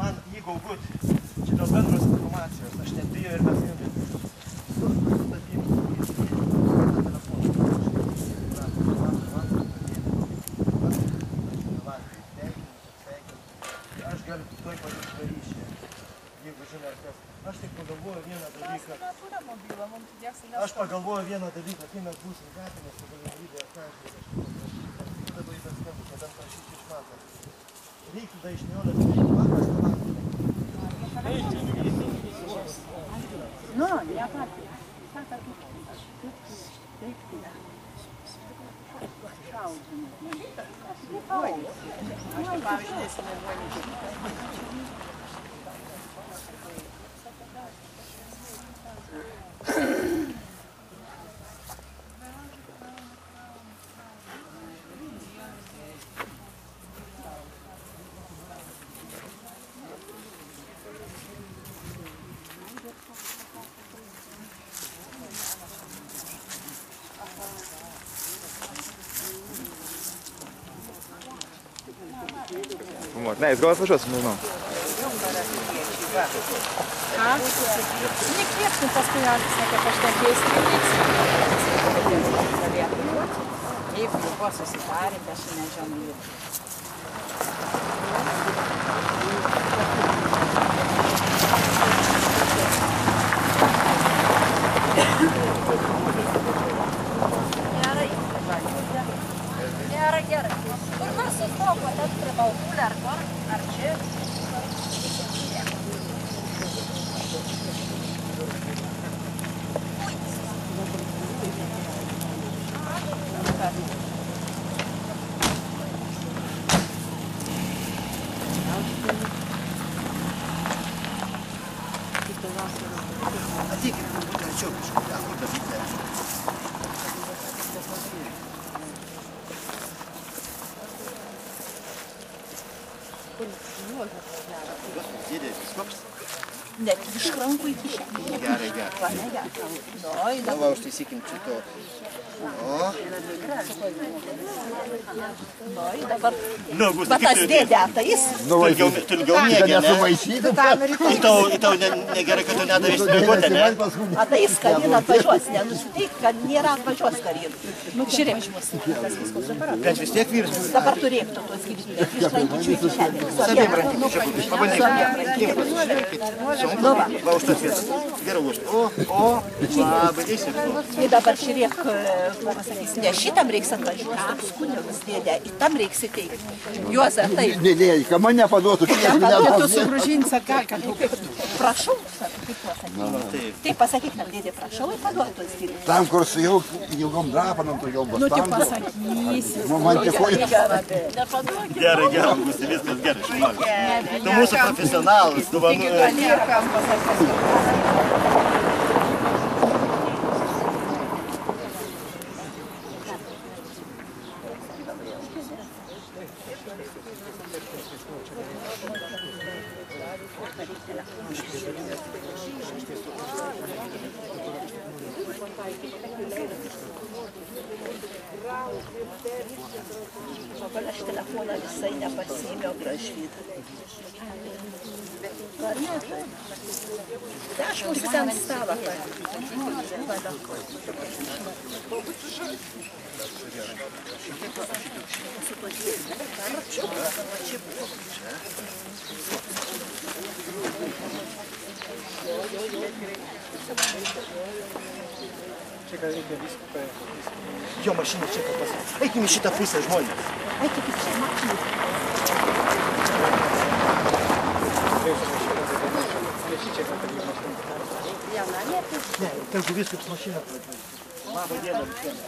Man, jeigu būt šitos bendros informacijos, aš net bijau ir mes aš galiu tuoj patikti ryšį, jeigu žinai, kas. Aš tik pagalvoju vieną dalyką. Aš pagalvoju vieną dalyką, kai mes būsim gatvėmis, su galimybė atkarštis, aš dabar į tas skambus, nebent prašyti iš mato. Reiktų da iš neolės, vakras palankinai. Nu, nepatį. Saka, taip. Šaudžiame. Aš tai pavyzdžiui nesinervuoju. Ne, jis gal atvažiuos, nežinau. Ką? Nekviepsim paskui sakė, pašnekės. Jeigu buvo susitarėte, aš nežinau. Gerai. Kur mes sustoko, tas prie balkūlę ar kur? Ar čia? Ateikime, būtų arčiau kažkur, kur daryti arčiau. Dėdės, koks? Net iš rankų į kišenį. Gerai. Va, užtaisykim šito. Dabar. Va tas dėdė atais. Tulgiau mėgė, ne? Į tau negerai, kad tu nedarysi mėgoti, ne? Atais Karina atvažiuos, nenusiteik, kad nėra atvažiuos Karina. Žiūrėk. Bet vis tiek vyras. Dabar tu reiktų tuos gyvybės. Iš rankyčių į kišenį. Saviem rankyčių. Va, už tas vietas. Gerai, už. Labai teisė. Tai dabar žiūrėk, pasakysi, ne šitam reiks atvažiuoti, kunigas dėdė, į tam reiks įteikti. Juozą, taip. Ne, ką man nepaduotų, tu sugrąžinsi atgal, kad prašau, kaip pasakyti. Taip, pasakyk tam dėdė, prašau ir paduotų tuos gyvybės. Tam, kur su ilgom drapanom, tu jau bus. Nu, tik pasakysi. Man dėkoju. Gerai, bus viskas gerai, žinok. Tu mūsų profesionalas, tu man... Dabar aš telefoną visai nepasiėmiau Gražvydą. Ar ne? Tai aš mūsų ten stalą. Jo mašina čia ką pasakė. Eikim į šitą pusę, žmonės. Eikim į šitą mašiną. Ne, tegu viskas mašina pradžioj. Labą dieną visiems.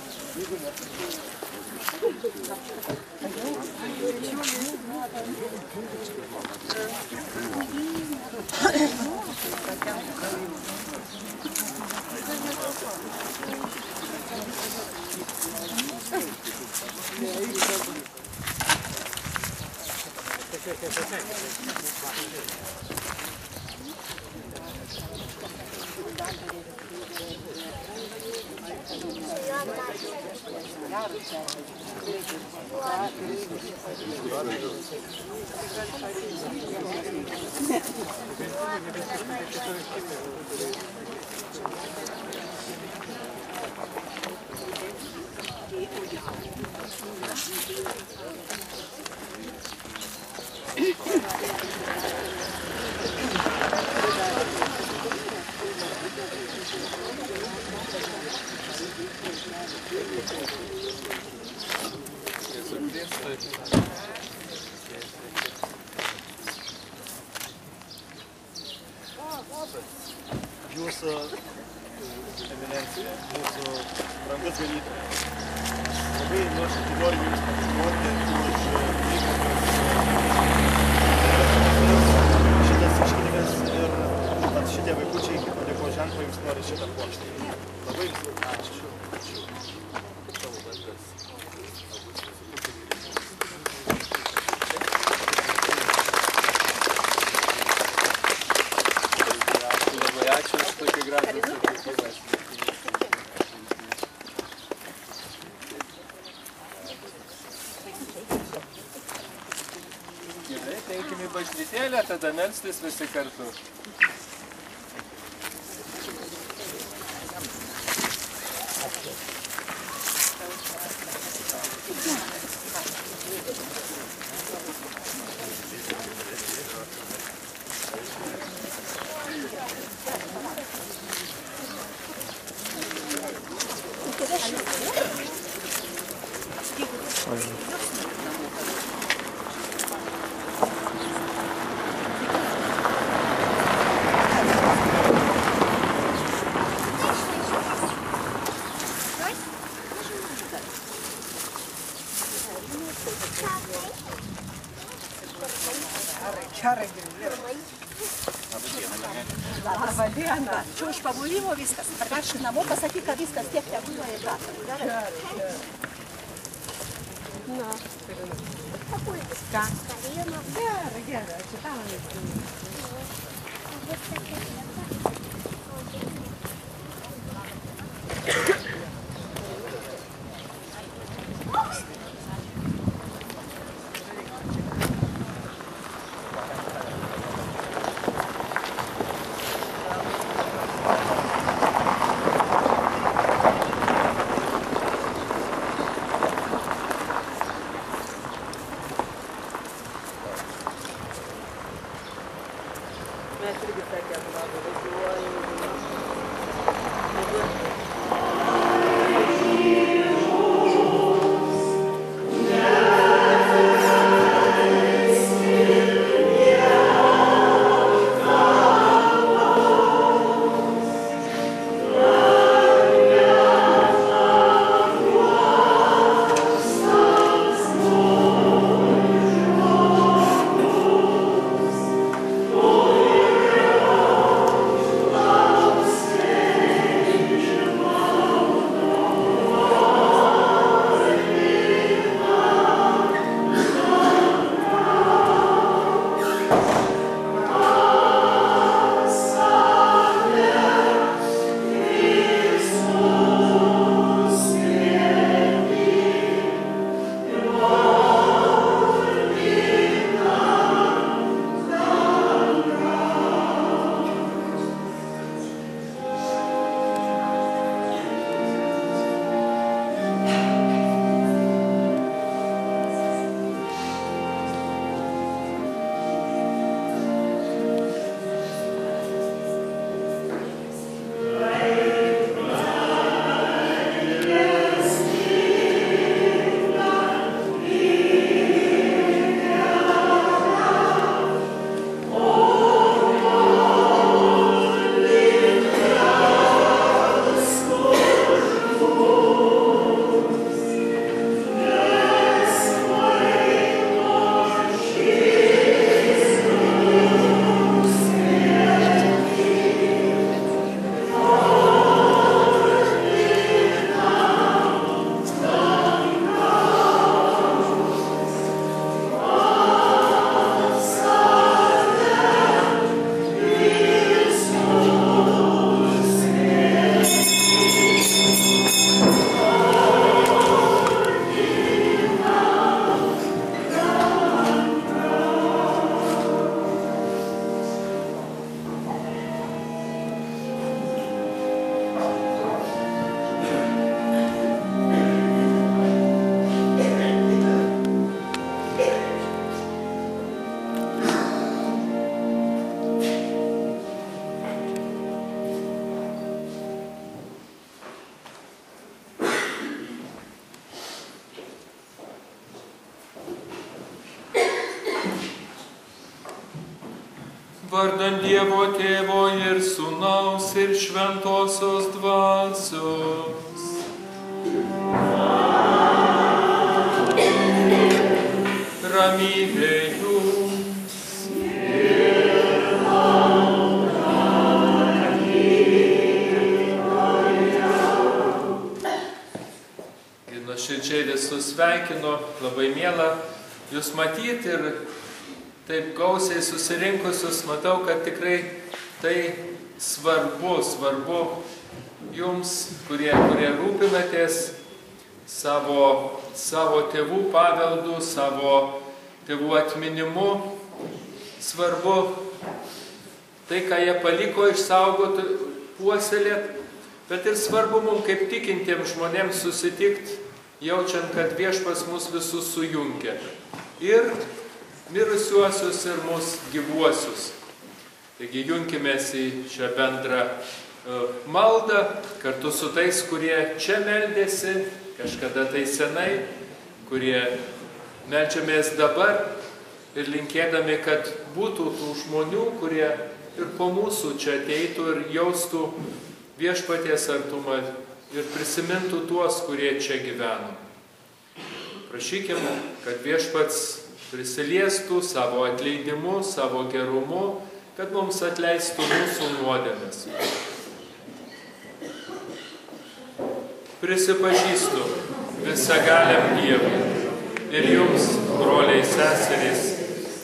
Jūsų eminencija, mūsų brangus ganytojas. Labai nuoširdžiai noriu Jums padėkoti už šitas iškilmes ir pats šitie vaikučiai, kaip padėkos ženklą, Jums nori šitą puokštę. Labai Jums ačiū. Ačiū už tokį gražų sutikimą. Gerai, teikime į bažnytėlę, tada melstis visi kartu. Labą dieną. Čia už pabūrimo viskas. Parvežti namo, pasakyk, kad viskas tiek tebuvo ir ką. Na. Ką? Gerai, gerai. Čia tavo neįstumė. Mes irgi sakėm, labai Vardan Dievo Tėvo ir Sūnaus ir Šventosios Dvasios. Ramybė jums. Nuoširdžiai visus sveikinu, labai miela jūs matyti ir taip gausiai susirinkusius. Matau, kad tikrai tai svarbu jums, kurie rūpinatės savo tėvų paveldų, savo tėvų atminimu. Svarbu tai, ką jie paliko, išsaugoti, puoselėti, bet ir svarbu mums kaip tikintiems žmonėms susitikti, jaučiant, kad Viešpats mus visus sujungia. Ir mirusiuosius, ir mus gyvuosius. Taigi junkimės į šią bendrą maldą, kartu su tais, kurie čia meldėsi, kažkada tai senai, kurie meldžiamės dabar ir linkėdami, kad būtų tų žmonių, kurie ir po mūsų čia ateitų ir jaustų Viešpaties artumą ir prisimintų tuos, kurie čia gyveno. Prašykime, kad Viešpats prisiliestų savo atleidimu, savo gerumu, kad mums atleistų mūsų nuodėmes. Prisipažįstu visagaliam Dievui ir jums, broliai seserys,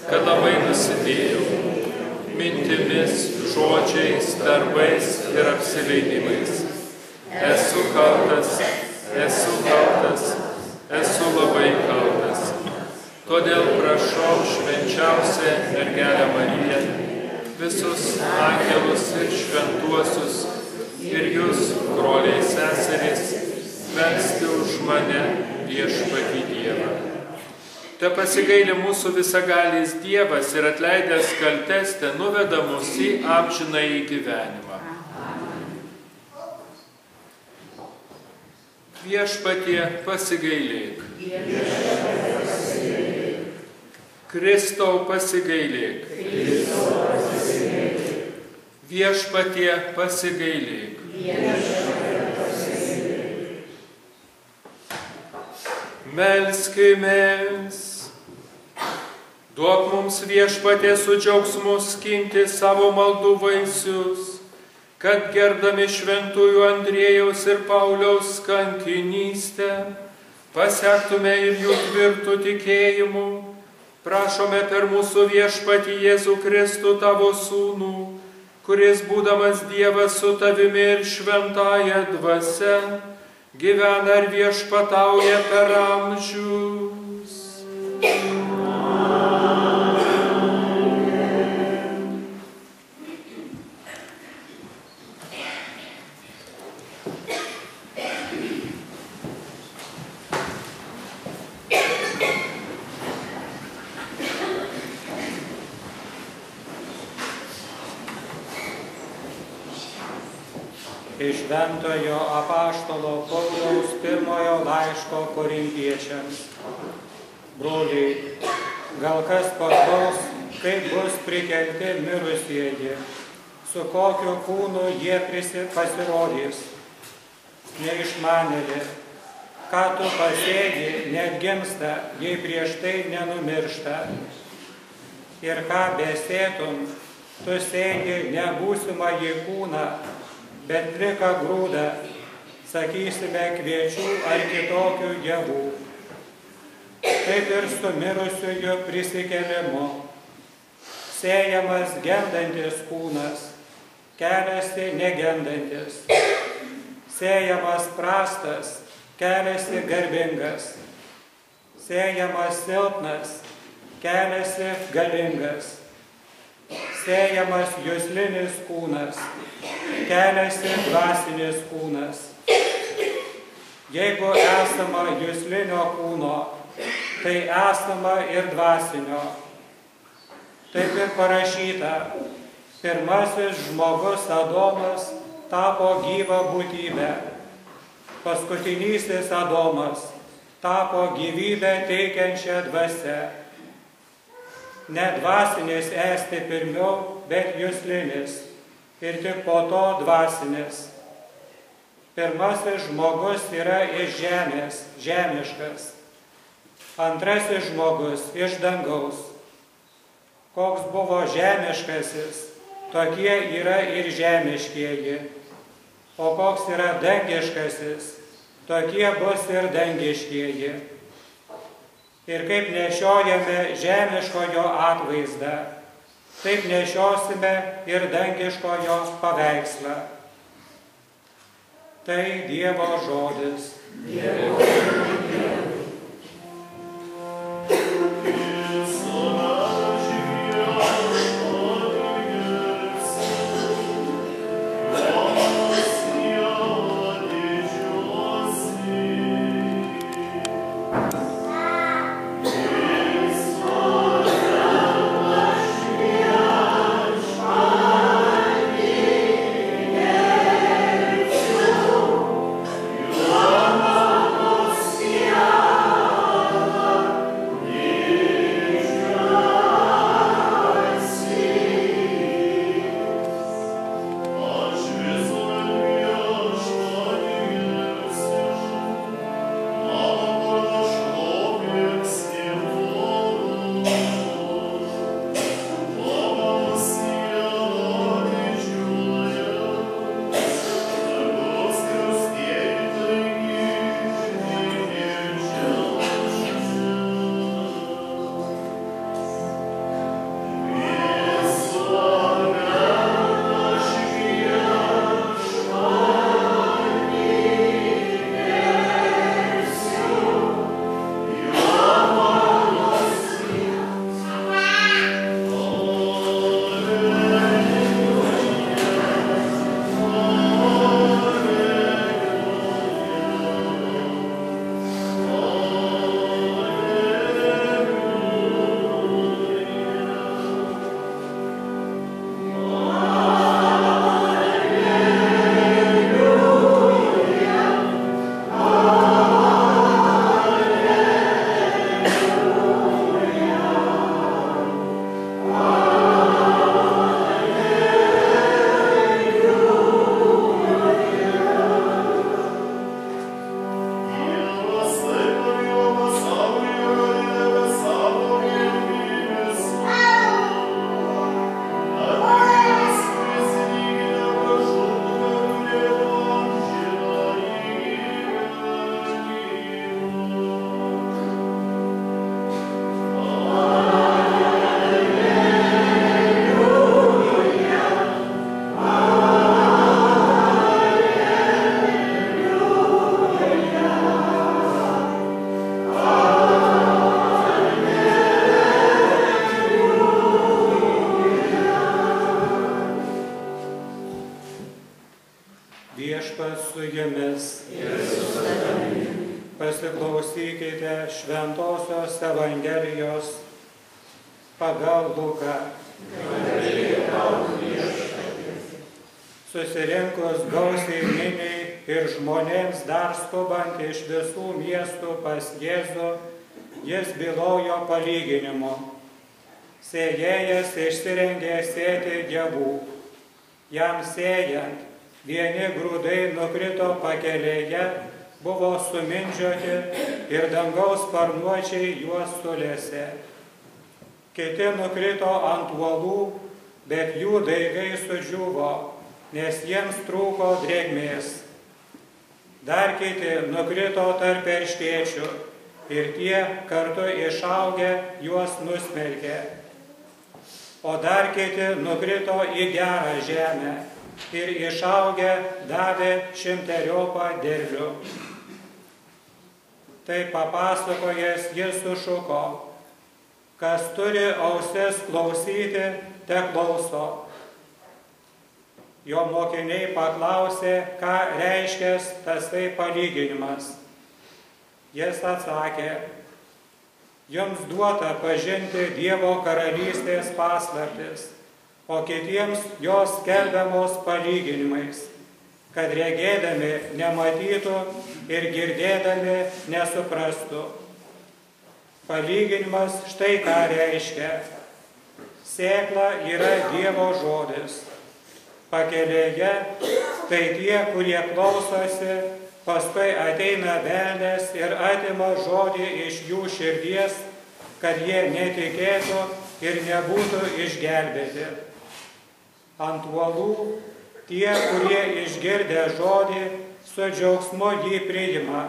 kad labai nusidėjau mintimis, žodžiais, darbais ir apsileidimais. Esu kaltas, esu labai kaltas. Todėl prašau švenčiausią mergelę Mariją, visus angelus ir šventuosius ir jūs, broliai seserys, melsti už mane Viešpatį Dievą. Te pasigaili mūsų visagalis Dievas ir atleidęs kaltes te nuveda mus į amžinąjį gyvenimą. Viešpatie pasigailėk. Kristau pasigailėk. Viešpatie pasigailėk. Melskimės. Duok mums, Viešpatie, su džiaugsmu skinti savo maldų vaisius, kad gerdami šventųjų Andriejaus ir Pauliaus kankinystę, pasektume ir jų tvirtų tikėjimu. Prašome per mūsų Viešpatį Jėzų Kristų, tavo Sūnų, kuris, būdamas Dievas su tavimi ir šventąja dvasia, gyvena ir viešpatauja per amžius. Iš Šventojo apaštalo Pauliaus pirmojo laiško Korintiečiams. Broliai, gal kas paklaus, kaip bus prikelti mirusieji, su kokiu kūnu jie pasirodys. Neišmanėli, ką tu pasėdi, net gimsta, jei prieš tai nenumiršta. Ir ką besėtum, tu sėdi ne būsimąjį kūną, bet pliką grūdą, sakysime, kviečių ar kitokių javų. Taip ir su mirusiųjų prisikėlimu. Sėjamas gendantis kūnas, keliasi negendantis. Sėjamas prastas, keliasi garbingas. Sėjamas silpnas, keliasi galingas. Sėjamas juslinis kūnas, keliasi dvasinis kūnas. Jeigu esama juslinio kūno, tai esama ir dvasinio. Taip ir parašyta, pirmasis žmogus Adomas tapo gyva būtybė, paskutinysis Adomas tapo gyvybę teikiančią dvasią. ne dvasinis esti pirmiau, bet juslinis, ir tik po to dvasinis. Pirmasis žmogus yra iš žemės, žemiškas. Antrasis žmogus iš dangaus. Koks buvo žemiškasis, tokie yra ir žemiškieji. O koks yra dangiškasis, tokie bus ir dangiškieji. Ir kaip nešiojame žemiškojo atvaizdą, taip nešiosime ir dangiškojo paveikslą. Tai Dievo žodis. Viešpats su jumis. Pasiklausykite Šventosios Evangelijos pagal Luką. Susirinkus gausiai miniai ir žmonėms dar skubant iš visų miestų pas Jėzų, jis bylojo palyginimu. Sėjėjas išsirengė sėti dievų. Jam sėjant, vieni grūdai nukrito pakelėje, buvo sumindžioti ir dangaus sparnuočiai juos sulėsė. Kiti nukrito ant uolų, bet jų daigai sudžiūvo, nes jiems trūko drėgmės. Dar kiti nukrito tarp erškėčių ir tie kartu išaugę juos nusmelkė. O dar kiti nukrito į gerą žemę ir išaugę davė 100-eriopą derlių. Tai papasakojęs jis sušuko, kas turi ausis klausyti, te klauso. Jo mokiniai paklausė, ką reiškia tasai palyginimas. Jis atsakė, jums duota pažinti Dievo karalystės paslaptis, o kitiems jos skelbiamos palyginimais, kad regėdami nematytų ir girdėdami nesuprastų. Palyginimas štai ką reiškia. sėkla yra Dievo žodis. Pakelėje tai tie, kurie klausosi, paskui ateina velnias ir atima žodį iš jų širdies, kad jie netikėtų ir nebūtų išgelbėti. Ant uolų tie, kurie išgirdę žodį, su džiaugsmu jį priima,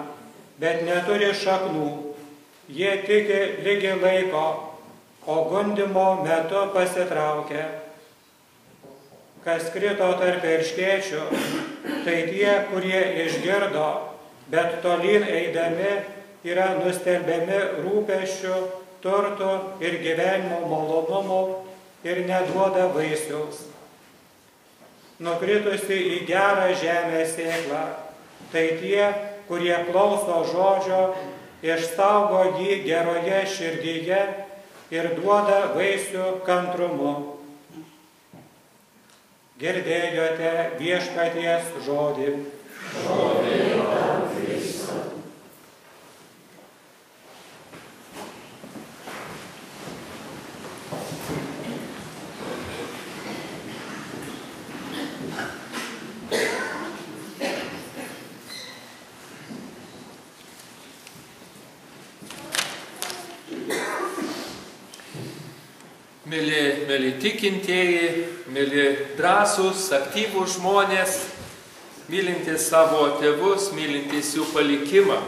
bet neturi šaknų. Jie tiki lygi laiko, o gundymo metu pasitraukia. Kas krito tarp erškėčių, tai tie, kurie išgirdo, bet tolyn eidami yra nustelbiami rūpesčių, turtų ir gyvenimo malonumų ir neduoda vaisiaus. Nukritusi į gerą žemę sėklą, tai tie, kurie klauso žodžio, išsaugo jį geroje širdyje ir duoda vaisių kantrumu. Girdėjote viešpaties žodį. Mėly tikintieji, mėly drąsūs, aktyvūs žmonės, mylintys savo tėvus, mylintys jų palikimą.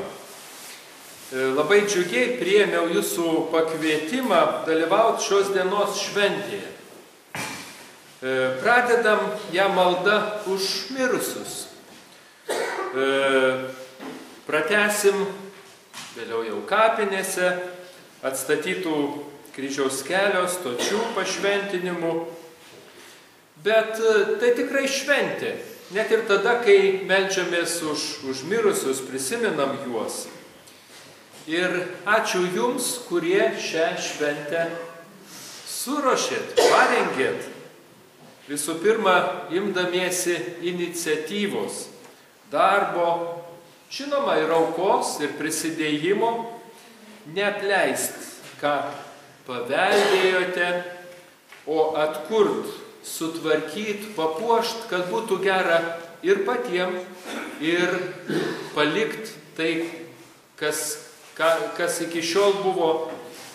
Labai džiugiai priėmiau jūsų pakvietimą dalyvauti šios dienos šventėje. Pradedam ją maldą už mirusius. Pratęsim vėliau jau kapinėse atstatytų Kryžiaus kelio stočių pašventinimu. Bet tai tikrai šventė. Net ir tada, kai meldžiamės už mirusius, prisimenam juos. Ir ačiū jums, kurie šią šventę suruošėt, parengėt. Visų pirma, imdamiesi iniciatyvos, darbo, žinoma, ir aukos, ir prisidėjimo, neapleist, ką paveldėjote, o atkurt, sutvarkyt, papuošt, kad būtų gera ir patiem, ir palikt tai, kas iki šiol buvo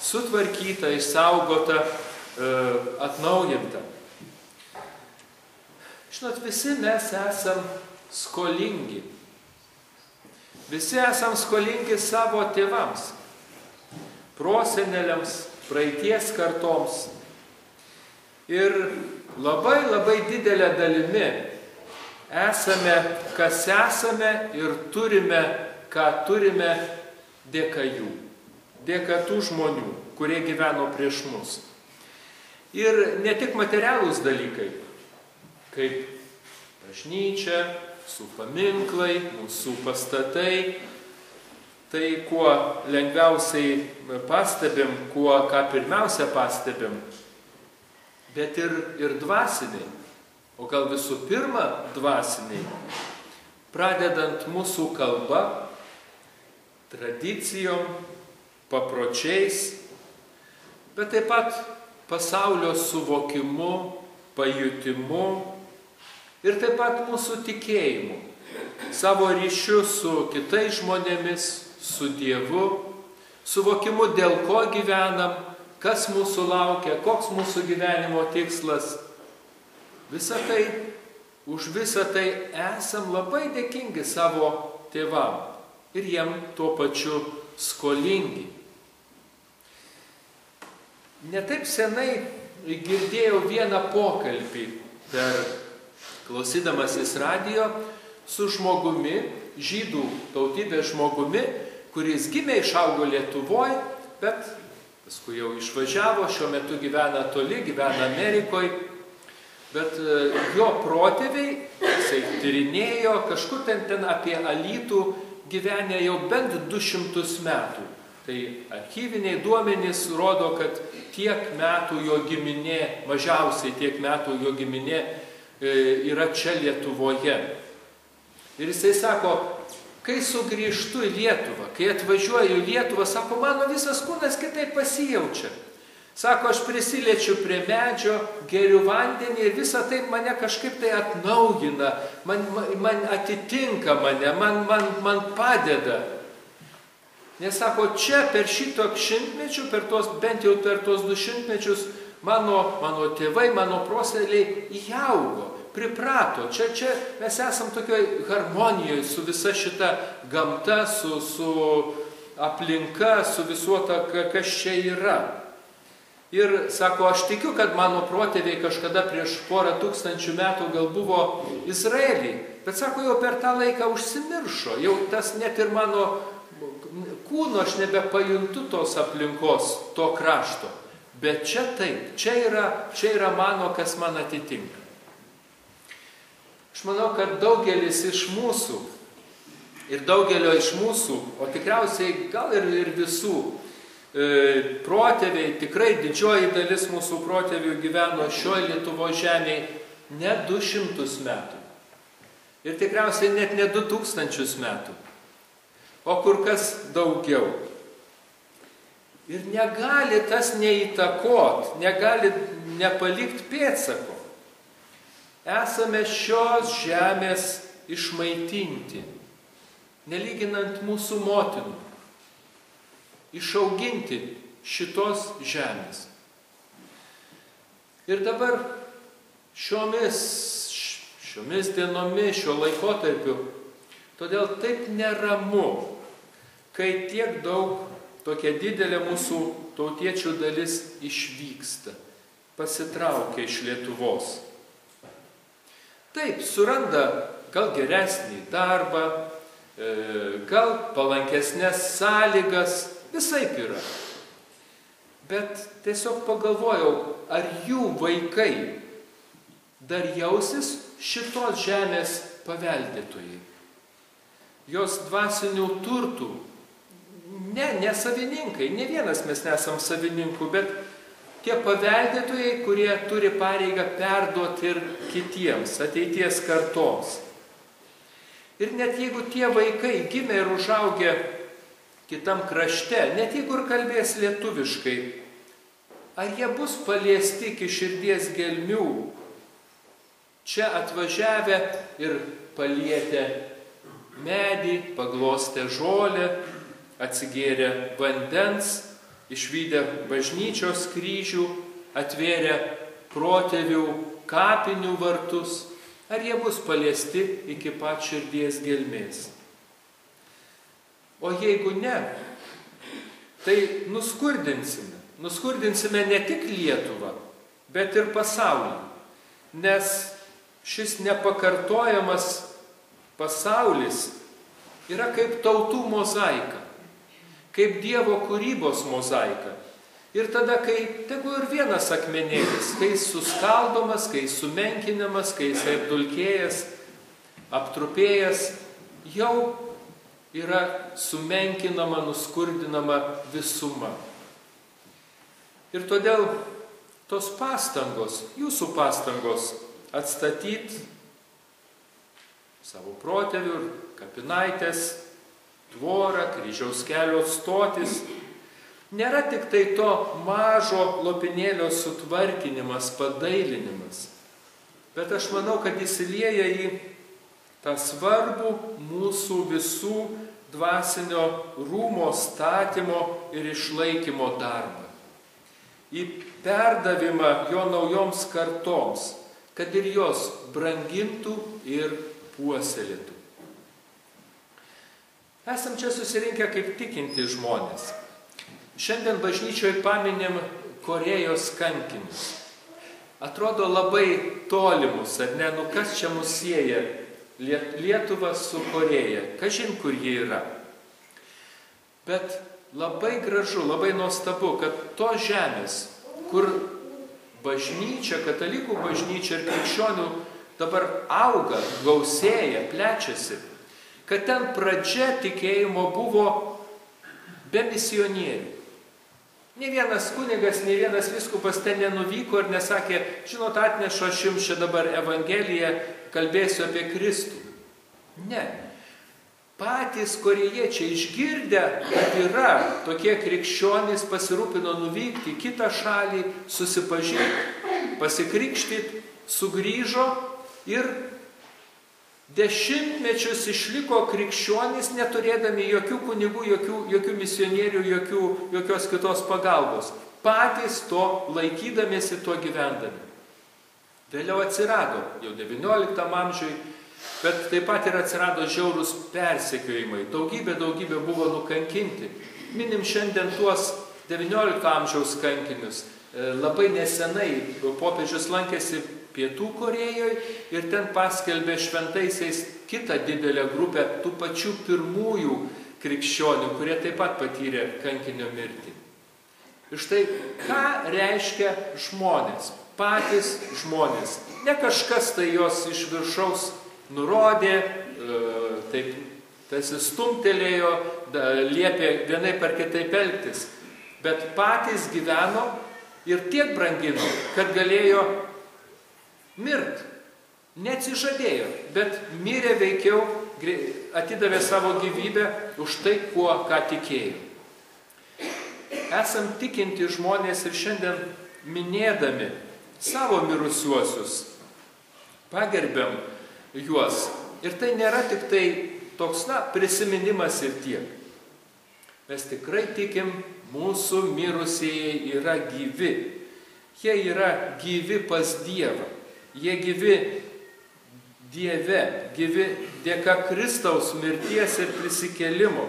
sutvarkyta, išsaugota, atnaujinta. Žinot, visi mes esam skolingi. Visi esam skolingi savo tėvams, proseneliams, praeities kartoms. Ir labai didelė dalimi esame, kas esame ir turime, ką turime dėka jų, dėka tų žmonių, kurie gyveno prieš mus. Ir ne tik materialūs dalykai, kaip bažnyčia, mūsų paminklai, mūsų pastatai, tai kuo lengviausiai pastebim, ką pirmiausia pastebim, bet ir dvasiniai, o gal visų pirma dvasiniai, pradedant mūsų kalba, tradicijom, papročiais, bet taip pat pasaulio suvokimu, pajutimu ir taip pat mūsų tikėjimu, savo ryšiu su kitais žmonėmis, su Dievu, suvokimu, dėl ko gyvenam, kas mūsų laukia, koks mūsų gyvenimo tikslas. Už visą tai esam labai dėkingi savo tėvam ir jiem tuo pačiu skolingi. Netaip senai girdėjau vieną pokalbį klausydamasis radijo su žmogumi, žydų tautybės žmogumi, kuris gimė, išaugo Lietuvoje, bet paskui jau išvažiavo, šiuo metu gyvena toli, gyvena Amerikoje. Bet jo protėviai, jisai tyrinėjo, kažkur ten apie Alytų gyvenę jau bent 200 metų. Tai archyviniai duomenys rodo, kad tiek metų jo giminė, mažiausiai tiek metų jo giminė yra čia Lietuvoje. Ir jisai sako, kai sugrįžtu į Lietuvą, kai atvažiuoju į Lietuvą, sako, mano visas kūnas kitaip pasijaučia. Sako, aš prisiliečiu prie medžio, geriu vandenį ir visa tai mane kažkaip tai atnaujina, man atitinka mane, man padeda. Nes sako, čia per šito šimtmečių, bent jau per tos 2 šimtmečius, mano tėvai, mano proseliai įaugo, priprato. Čia mes esam tokioj harmonijoje su visa šita gamta, su aplinka, su visuota, kas čia yra. Ir sako, aš tikiu, kad mano protėviai kažkada prieš 100 000 metų gal buvo Izraelį, bet sako, jau per tą laiką užsimiršo, jau tas net ir mano kūno aš nebepajuntu tos aplinkos, to krašto. Bet čia taip, čia yra mano, kas man atitinka. Aš manau, kad daugelis iš mūsų, ir daugelio iš mūsų, o tikriausiai gal ir visų, protėviai, tikrai didžioji dalis mūsų protėvių gyveno šioje Lietuvos žemėje ne 200 metų. Ir tikriausiai net ne 2000 metų, o kur kas daugiau. Ir negali tas neįtakot, negali nepalikti pėdsako. Esame šios žemės išmaitinti, nelyginant mūsų motinų. Išauginti šitos žemės. Ir dabar šiomis dienomis, šio laikotarpiu, todėl taip neramu, kai tiek daug, tokia didelė mūsų tautiečių dalis išvyksta, pasitraukia iš Lietuvos. Taip, suranda gal geresnį darbą, gal palankesnės sąlygas, visaip yra. Bet tiesiog pagalvojau, ar jų vaikai dar jausis šitos žemės paveldėtojai. Jos dvasinių turtų, ne savininkai, ne vienas mes nesam savininkų, bet tie paveldėtojai, kurie turi pareigą perduoti ir kitiems, ateities kartoms. Ir net jeigu tie vaikai gimė ir užaugę kitam krašte, net jeigu ir kalbės lietuviškai, ar jie bus paliesti iki širdies gelmių, čia atvažiavę ir palietę medį, paglostę žolę, atsigėrę vandens, išvydę bažnyčios kryžių, atvėrę protėvių kapinių vartus, ar jie bus paliesti iki pat širdies gelmės. O jeigu ne, tai nuskurdinsime. Nuskurdinsime ne tik Lietuvą, bet ir pasaulį. Nes šis nepakartojamas pasaulis yra kaip tautų mozaika, kaip Dievo kūrybos mozaika. Ir tada, kai tegu ir vienas akmenėlis, kai jis suskaldomas, kai jis sumenkinamas, kai jis apdulkėjęs, aptrupėjęs, jau yra sumenkinama, nuskurdinama visuma. Ir todėl tos pastangos, jūsų pastangos atstatyti savo protėvių ir kapinaitės, tvorą, kryžiaus kelio stotis, nėra tik tai to mažo lopinėlio sutvarkinimas, padailinimas, bet aš manau, kad įsilieja į tą svarbų mūsų visų dvasinio rūmo statymo ir išlaikymo darbą. Į perdavimą jo naujoms kartoms, kad ir jos brangintų ir puoselėtų. Esam čia susirinkę kaip tikinti žmonės. Šiandien bažnyčioje paminim Korėjos kankinius. Atrodo labai tolimus, ar ne, kas čia mus sieja Lietuva su Koreja, kažin kur jie yra. Bet labai gražu, labai nuostabu, kad tos žemės, kur bažnyčia, katalikų bažnyčia ir krikščionių dabar auga, gausėja, plečiasi, kad ten pradžia tikėjimo buvo be misionierių. Ne vienas kunigas, ne vienas vyskupas ten nenuvyko ir nesakė, žinot, atnešu aš jums čia dabar Evangeliją, kalbėsiu apie Kristų. Ne. Patys korėjiečiai išgirdę, kad yra tokie krikščionys, pasirūpino nuvykti į kitą šalį, susipažinti, pasikrikštyti, sugrįžo ir dešimtmečius išliko krikščionys, neturėdami jokių kunigų, jokių misionierių, jokios kitos pagalbos. Patys to laikydamiesi, to gyvendami. Vėliau atsirado, jau 19 amžiui, bet taip pat ir atsirado žiaurūs persekiojimai. Daugybė buvo nukankinti. Minim šiandien tuos 19 amžiaus kankinius. Labai nesenai popiežius lankėsi Pietų Korėjoje ir ten paskelbė šventaisiais kitą didelę grupę tų pačių pirmųjų krikščionių, kurie taip pat patyrė kankinio mirtį. Ir štai, ką reiškia žmonės? Patys žmonės. Ne kažkas tai jos iš viršaus nurodė, taip tarsi stumtelėjo, liepė vienaip ar kitaip elgtis, bet patys gyveno ir tiek brangino, kad galėjo mirt. Neatsižadėjo, bet mirė veikiau, atidavė savo gyvybę už tai, ką tikėjo. Esam tikinti žmonės ir šiandien minėdami savo mirusiuosius, pagerbiam juos. Ir tai nėra tik tai toks, prisiminimas ir tiek. Mes tikrai tikim, mūsų mirusieji yra gyvi. Jie yra gyvi pas Dievą. Jie gyvi Dieve, gyvi dėka Kristaus mirties ir prisikėlimo,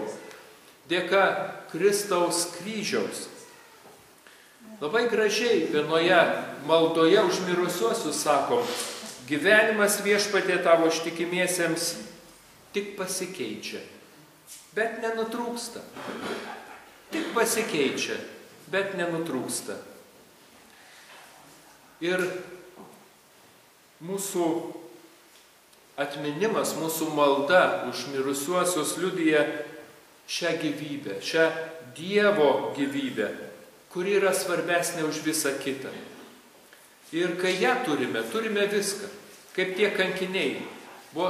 dėka Kristaus kryžiaus. Labai gražiai vienoje maldoje už mirusiuosius sakom, gyvenimas Viešpatie tavo ištikimiesiems tik pasikeičia, bet nenutrūksta. Tik pasikeičia, bet nenutrūksta. Ir mūsų atminimas, mūsų malda už mirusiuosius liudija šią gyvybę, šią Dievo gyvybę, kuri yra svarbesnė už visą kitą. Ir kai ją turime viską. Kaip tie kankiniai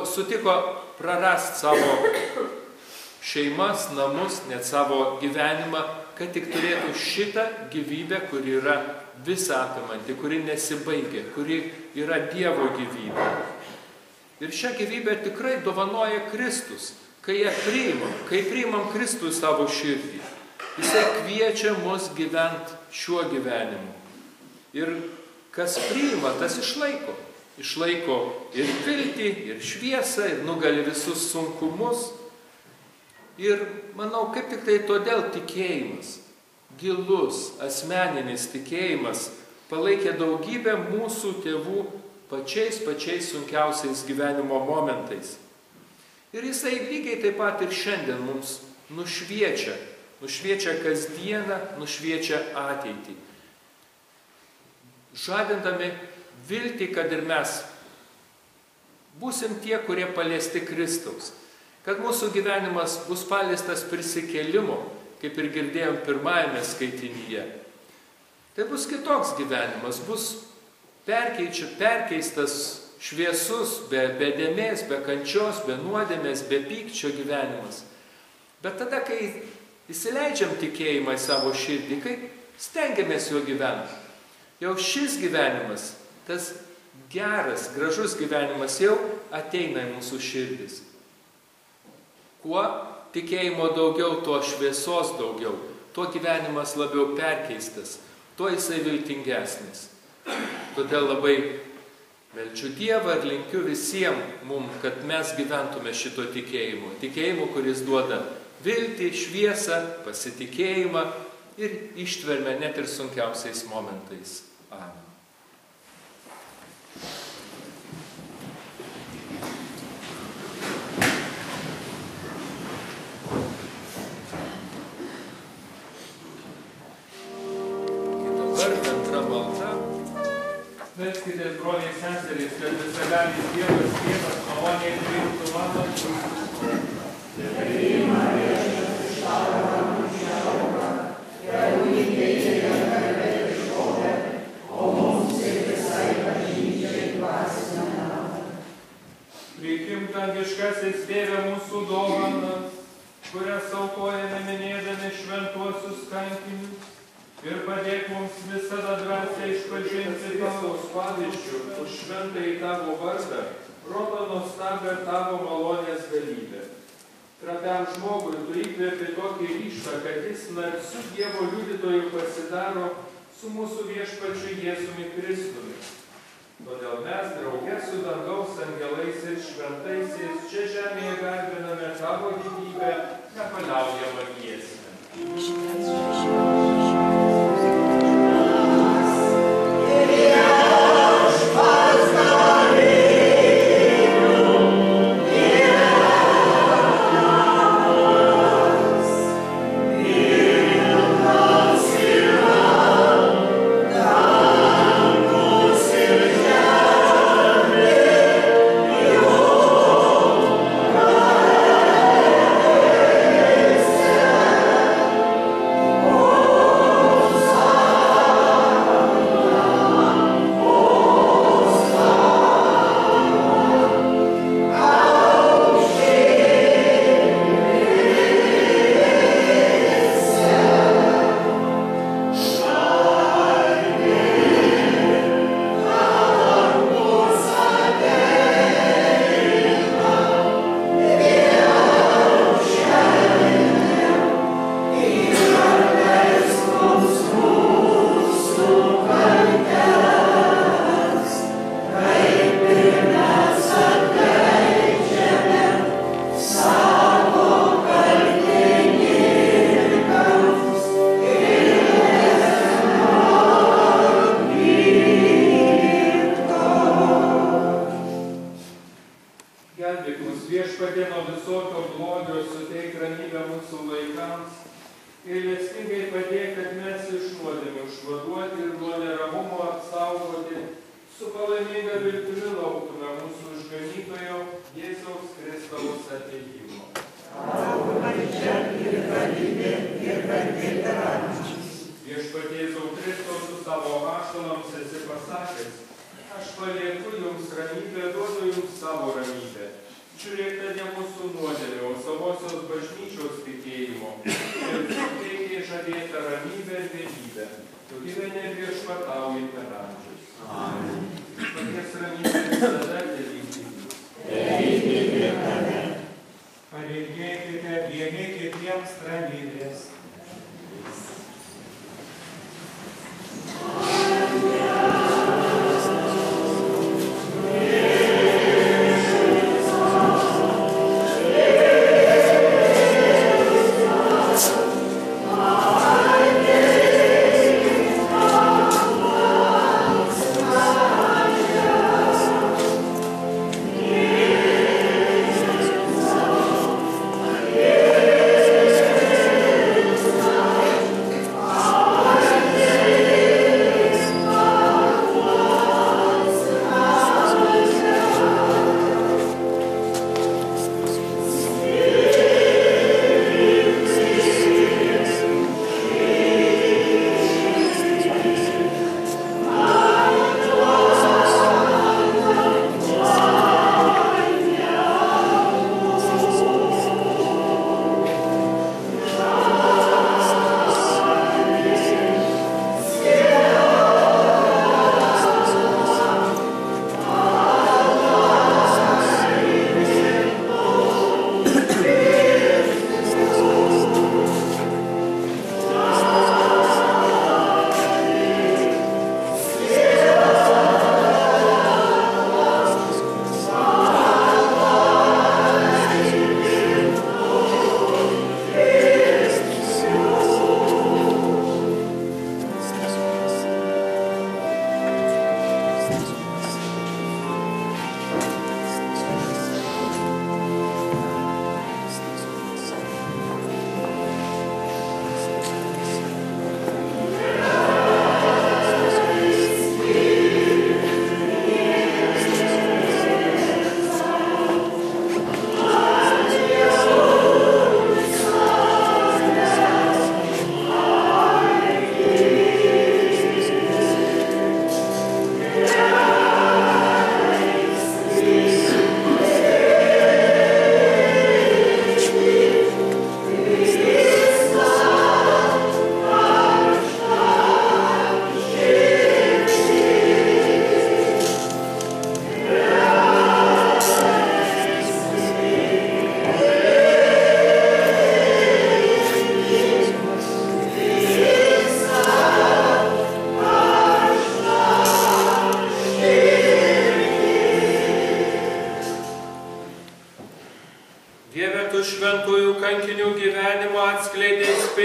sutiko prarast savo šeimas, namus, net savo gyvenimą, kad tik turėtų šitą gyvybę, kuri yra visą apimanti, kuri nesibaigia, kuri yra Dievo gyvybė. Ir šią gyvybę tikrai dovanoja Kristus, kai ją priimam, kai priimam Kristų į savo širdį. Jisai kviečia mus gyventi šiuo gyvenimu. Ir kas priima, tas išlaiko. Išlaiko ir viltį, ir šviesą, ir nugali visus sunkumus. Ir manau, kaip tik tai todėl tikėjimas, gilus, asmeninis tikėjimas, palaikė daugybę mūsų tėvų pačiais sunkiausiais gyvenimo momentais. Ir jisai lygiai taip pat ir šiandien mums nušviečia kasdieną, nušviečia ateitį. Žadindami viltį, kad ir mes būsim tie, kurie paliesti Kristaus. Kad mūsų gyvenimas bus paliestas prisikėlimo, kaip ir girdėjom pirmajame skaitinyje. Tai bus kitoks gyvenimas, bus perkeistas šviesus, be dėmės, be kančios, be nuodėmės, be pykčio gyvenimas. Bet tada, kai įsileidžiam tikėjimą į savo širdį, kai stengiamės jo gyventi, jau šis gyvenimas, tas geras, gražus gyvenimas jau ateina į mūsų širdis. Kuo tikėjimo daugiau, tuo šviesos daugiau, tuo gyvenimas labiau perkeistas, tuo jisai viltingesnis. Todėl labai meldžiu Dievą ir linkiu visiems mums, kad mes gyventume šito tikėjimu. Tikėjimu, kuris duoda viltį, šviesą, pasitikėjimą ir ištvermę net ir sunkiausiais momentais. Amen. Melskitės, broliai seserys, kad visagalis Dievas, Tėvas, maloniai priimtų mano Priimk dangiškasis Tėve mūsų dovaną, kurias aukojame minėdami šventuosius kankinius, ir padėk mums visada drąsiai išpažinti tavos pavyzdžių už šventąjį tavo vardą, rodo nuostabią tavo malonės galybę. Trapiam žmogui tu įkvėpi tokį ryžtą, kad jis narsiu Dievo liudytoju pasidaro su mūsų viešpačiu Jėzumi Kristumi. Todėl mes drauge su dangaus angelais ir šventaisiais čia žemėje garbiname tavo gyvybę nepaliaujamą giesmę.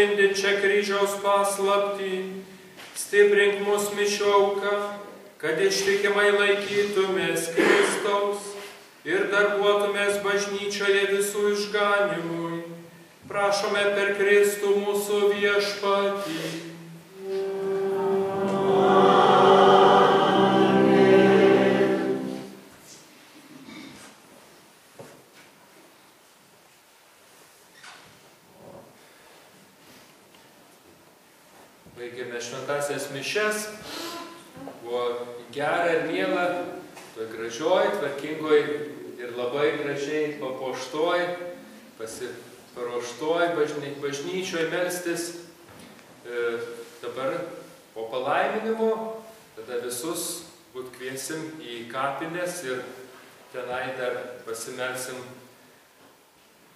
atspindinčią kryžiaus paslaptį, stiprink mus mišių auka, kad ištikimai laikytumės Kristaus ir darbuotumės bažnyčioje visų išganimui. Prašome per Kristų mūsų viešpatį. Baigėme šventąsias mišias. Buvo gera ir miela, toj gražioj, tvarkingoj ir labai gražiai papuoštoj, paruoštoj bažnyčioj melstis. Dabar po palaiminimo, tada visus būt kviesim į kapines ir tenai dar pasimelsim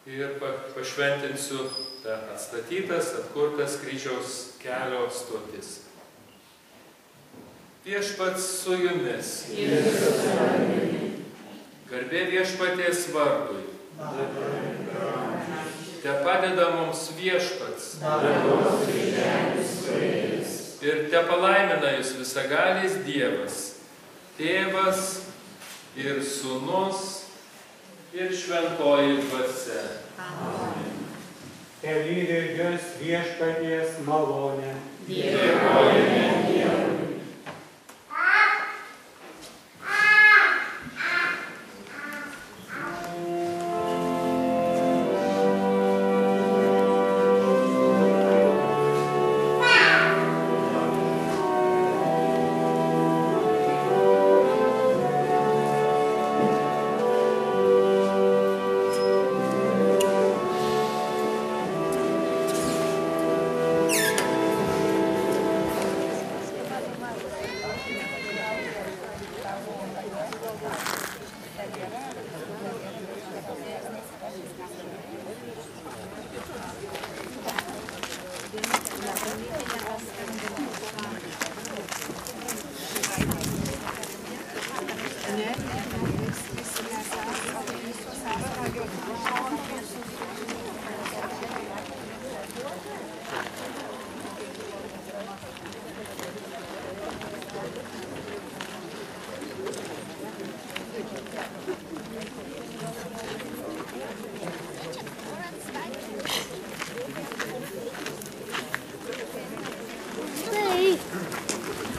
ir pašventinsiu tą atstatytas, atkurtas kryžiaus kelio stotis. Viešpats su jumis. Garbė viešpaties vardui. Te padeda mums viešpats. Ir te palaimina jūs visagalis Dievas, Tėvas ir Sūnus ir Šventoji Dvasia. Te lydi jus viešpaties malonė. Dėkojame Dievui.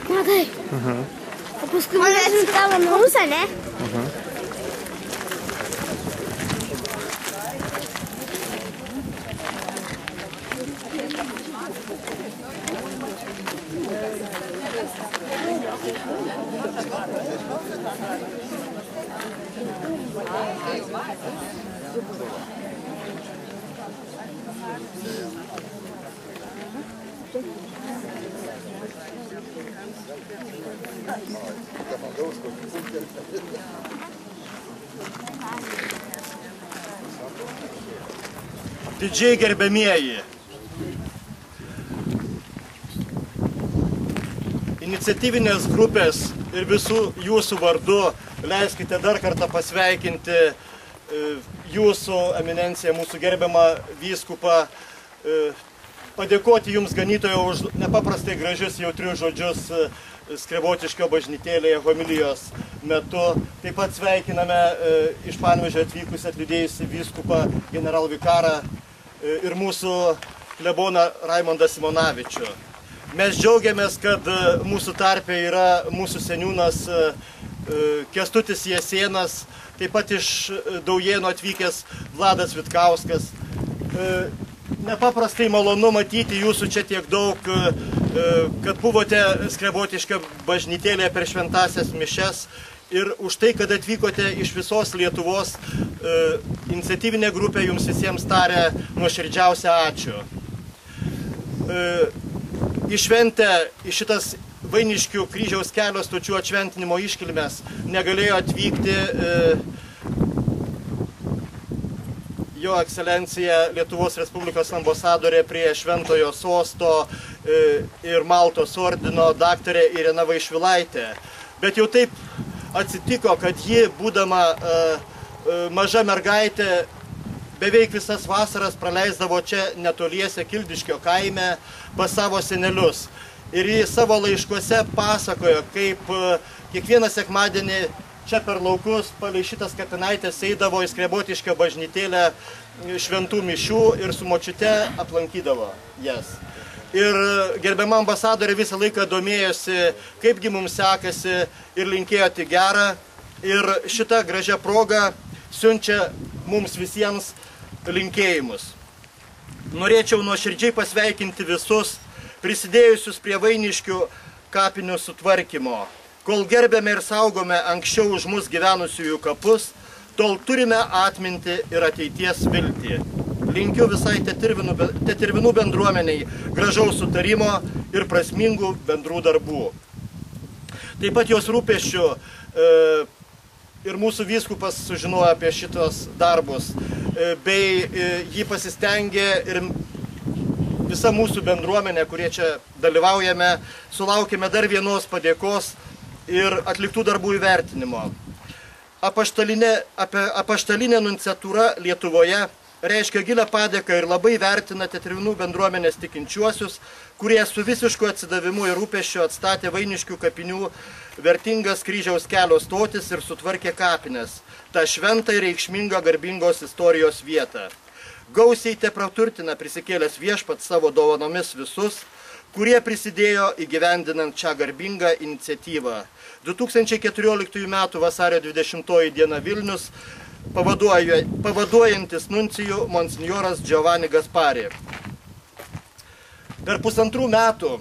Matai. O paskui mes tavo nausą, ne? Didžiai gerbėmieji, iniciatyvinės grupės ir visų jūsų vardu leiskite dar kartą pasveikinti jūsų eminenciją, mūsų gerbiamą vyskupą, padėkoti jums ganytojo už nepaprastai gražius jautrius žodžius Skrevotiškio bažnytėlėje homilijos metu. Taip pat sveikiname iš Panevėžio atvykusią atlydėjusį vyskupą generalvikarą ir mūsų kleboną Raimondą Simonavičių. Mes džiaugiamės, kad mūsų tarpe yra mūsų seniūnas Kęstutis Jasėnas, taip pat iš Daujėnų atvykęs Vladas Vitkauskas. Nepaprastai malonu matyti jūsų čia tiek daug, kad buvote Skrevotiškio bažnytėlėje per šventąsias mišias ir už tai, kad atvykote iš visos Lietuvos. Iniciatyvinė grupė jums visiems taria nuoširdžiausią ačiū. Į šventę, į šitas Vainiškių kryžiaus kelio stočių atšventinimo iškilmes negalėjo atvykti Jo ekscelencija Lietuvos Respublikos ambasadorė prie Šventojo sosto ir Maltos ordino daktarė Irena Vaišvilaitė. Bet jau taip atsitiko, kad ji, būdama maža mergaitė, beveik visas vasaras praleisdavo čia netoliese Kildiškio kaime pas savo senelius. Ir jis savo laiškuose pasakojo, kaip kiekvieną sekmadienį čia per laukus palei šitas kapinaitės eidavo į Skrebutiškio bažnytėlę šventų mišių ir su močiute aplankydavo jas. Ir gerbiama ambasadorė visą laiką domėjosi, kaipgi mums sekasi ir linkėjo tik gerą. Ir šitą gražią progą siunčia mums visiems linkėjimus. Norėčiau nuoširdžiai pasveikinti visus prisidėjusius prie Vainiškių kapinių sutvarkymo. Kol gerbėme ir saugome anksčiau už mus gyvenusiųjų kapus, tol turime atminti ir ateities viltį. Linkiu visai Tetervinų bendruomeniai gražaus sutarimo ir prasmingų bendrų darbų. Taip pat jos rūpesčių ir mūsų vyskupas sužinojo apie šitos darbus, bei jį pasistengė ir visa mūsų bendruomenė, kurie čia dalyvaujame, sulaukėme dar vienos padėkos ir atliktų darbų įvertinimo. Apaštalinė nunciatūra Lietuvoje reiškia gilę padėką ir labai vertina Tetervinų bendruomenės tikinčiuosius, kurie su visišku atsidavimu ir rūpesčiu atstatė Vainiškių kapinių vertingas kryžiaus kelio stotis ir sutvarkė kapines, tą šventą ir reikšmingą garbingos istorijos vietą. Gausiai te praturtina prisikėlęs viešpats savo dovanomis visus, kurie prisidėjo įgyvendinant šią garbingą iniciatyvą. 2014 m. vasario 20 d. Vilnius, pavaduojantis nuncijų monsinjoras Giovanni Gaspari. Per 1,5 metų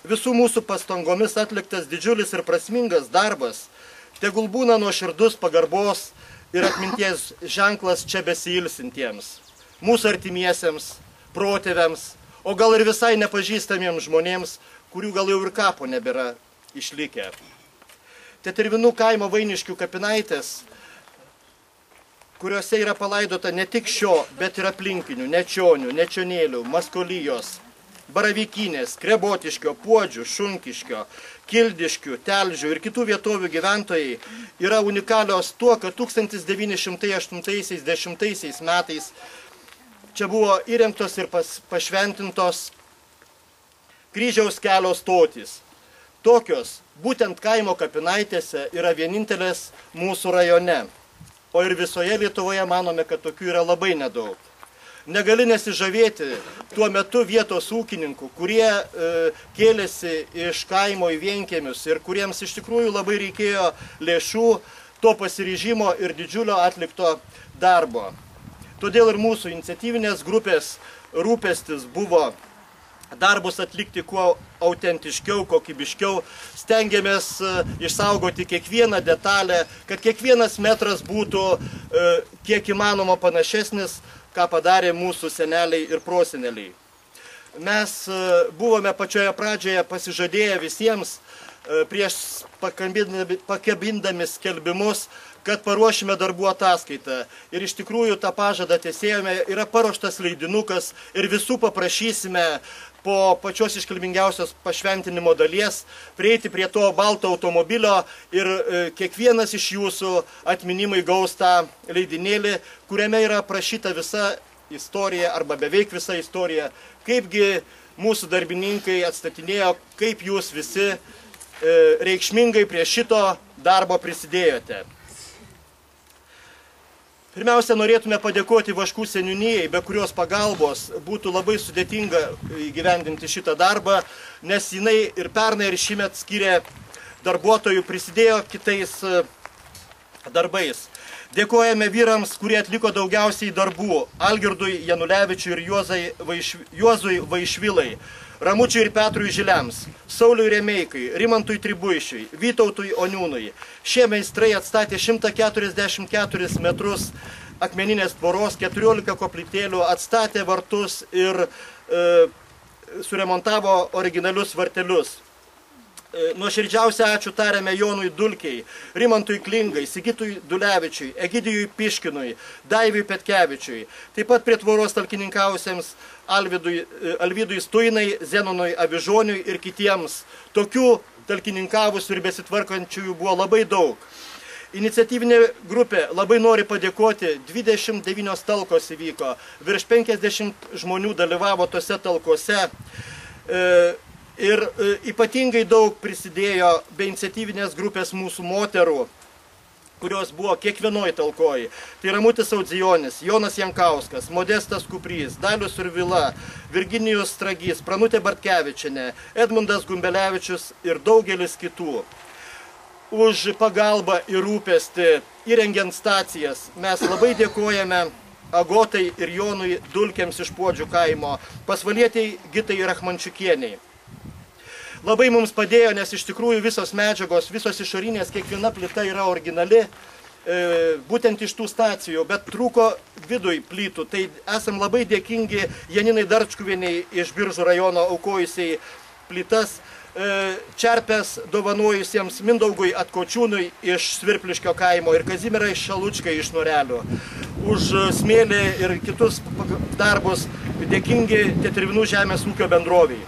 visų mūsų pastangomis atliktas didžiulis ir prasmingas darbas, tegul būna nuoširdus pagarbos ir atminties ženklas čia besiilsintiems, mūsų artimiesiems, protėviams, o gal ir visai nepažįstamiems žmonėms, kurių gal jau ir kapo nebėra išlikę. Tetervinų kaimo Vainiškių kapinaitės, kuriuose yra palaidota ne tik šio, bet ir aplinkinių, Nečionių, Nečionėlių, Maskolijos, Baravykinės, Krebotiškio, Puodžių, Šunkiškio, Kildiškių, Telžių ir kitų vietovių gyventojai yra unikalios tuo, kad 1980 metais čia buvo įrengtos ir pašventintos kryžiaus kelio stotys. Tokios, būtent kaimo kapinaitėse, yra vienintelės mūsų rajone. O ir visoje Lietuvoje manome, kad tokių yra labai nedaug. Negali nesižavėti tuo metu vietos ūkininkų, kurie kėlėsi iš kaimo į vienkiemius ir kuriems iš tikrųjų labai reikėjo lėšų, to pasiryžimo ir didžiulio atlikto darbo. Todėl ir mūsų iniciatyvinės grupės rūpestis buvo darbus atlikti kuo autentiškiau, kokybiškiau. Stengiamės išsaugoti kiekvieną detalę, kad kiekvienas metras būtų kiek įmanoma panašesnis, ką padarė mūsų seneliai ir proseneliai. Mes buvome pačioje pradžioje pasižadėję visiems prieš pakabindami skelbimus, kad paruošime darbų ataskaitą. Ir iš tikrųjų tą pažadą tiesėjome, yra paruoštas leidinukas ir visų paprašysime po pačios iškilmingiausios pašventinimo dalies prieiti prie to balto automobilio ir kiekvienas iš jūsų atminimai gaus tą leidinėlį, kuriame yra aprašyta visa istorija arba beveik visa istorija, kaipgi mūsų darbininkai atstatinėjo, kaip jūs visi reikšmingai prie šito darbo prisidėjote. Pirmiausia, norėtume padėkoti Vaškų seniūnijai, be kurios pagalbos būtų labai sudėtinga įgyvendinti šitą darbą, nes jinai ir pernai ir šįmet skyrė darbuotojų, prisidėjo kitais darbais. Dėkojame vyrams, kurie atliko daugiausiai darbų: Algirdui Janulevičiui ir Juozui Vaišvilai, Ramučiui ir Petrui Žiliams, Sauliui Remeikai, Rimantui Tribuišiui, Vytautui Oniūnui. Šie meistrai atstatė 144 metrus akmeninės tvoros, 14 koplytėlių, atstatė vartus ir suremontavo originalius vartelius. Nuoširdžiausią ačiū tariame Jonui Dulkiai, Rimantui Klingai, Sigitui Dulevičiui, Egidijui Piškinui, Daiviui Petkevičiui, taip pat prie tvoros talkininkausiems Alvydui Stuinai, Zenonui Avižoniui ir kitiems. Tokių talkininkavusių ir besitvarkančiųjų buvo labai daug. Iniciatyvinė grupė labai nori padėkoti, 29 talkos įvyko, virš 50 žmonių dalyvavo tose talkose ir ypatingai daug prisidėjo be iniciatyvinės grupės mūsų moterų, kurios buvo kiekvienoj talkoj. Tai Ramutis Audzijonis, Jonas Jankauskas, Modestas Kuprys, Dalius Urvila, Virginijus Stragys, Pranutė Bartkevičienė, Edmundas Gumbelevičius ir daugelis kitų. Už pagalbą ir rūpestį įrengiant stacijas mes labai dėkojame Agotai ir Jonui Dulkiams iš Puodžių kaimo, Pasvalietei Gitai Rachmančiukieniai. Labai mums padėjo, nes iš tikrųjų visos medžiagos, visos išorinės, kiekviena plita yra originali, būtent iš tų stacijų, bet trūko viduj plytų. Tai esam labai dėkingi Janinai Darčkuvieniai iš Biržų rajono aukojusiai plytas, čerpes dovanojusiems Mindaugui Atkočiūnui iš Svirpliškio kaimo ir Kazimierai Šalučkai iš Norelių. Už smėlį ir kitus darbus dėkingi Tetervinų žemės ūkio bendroviai.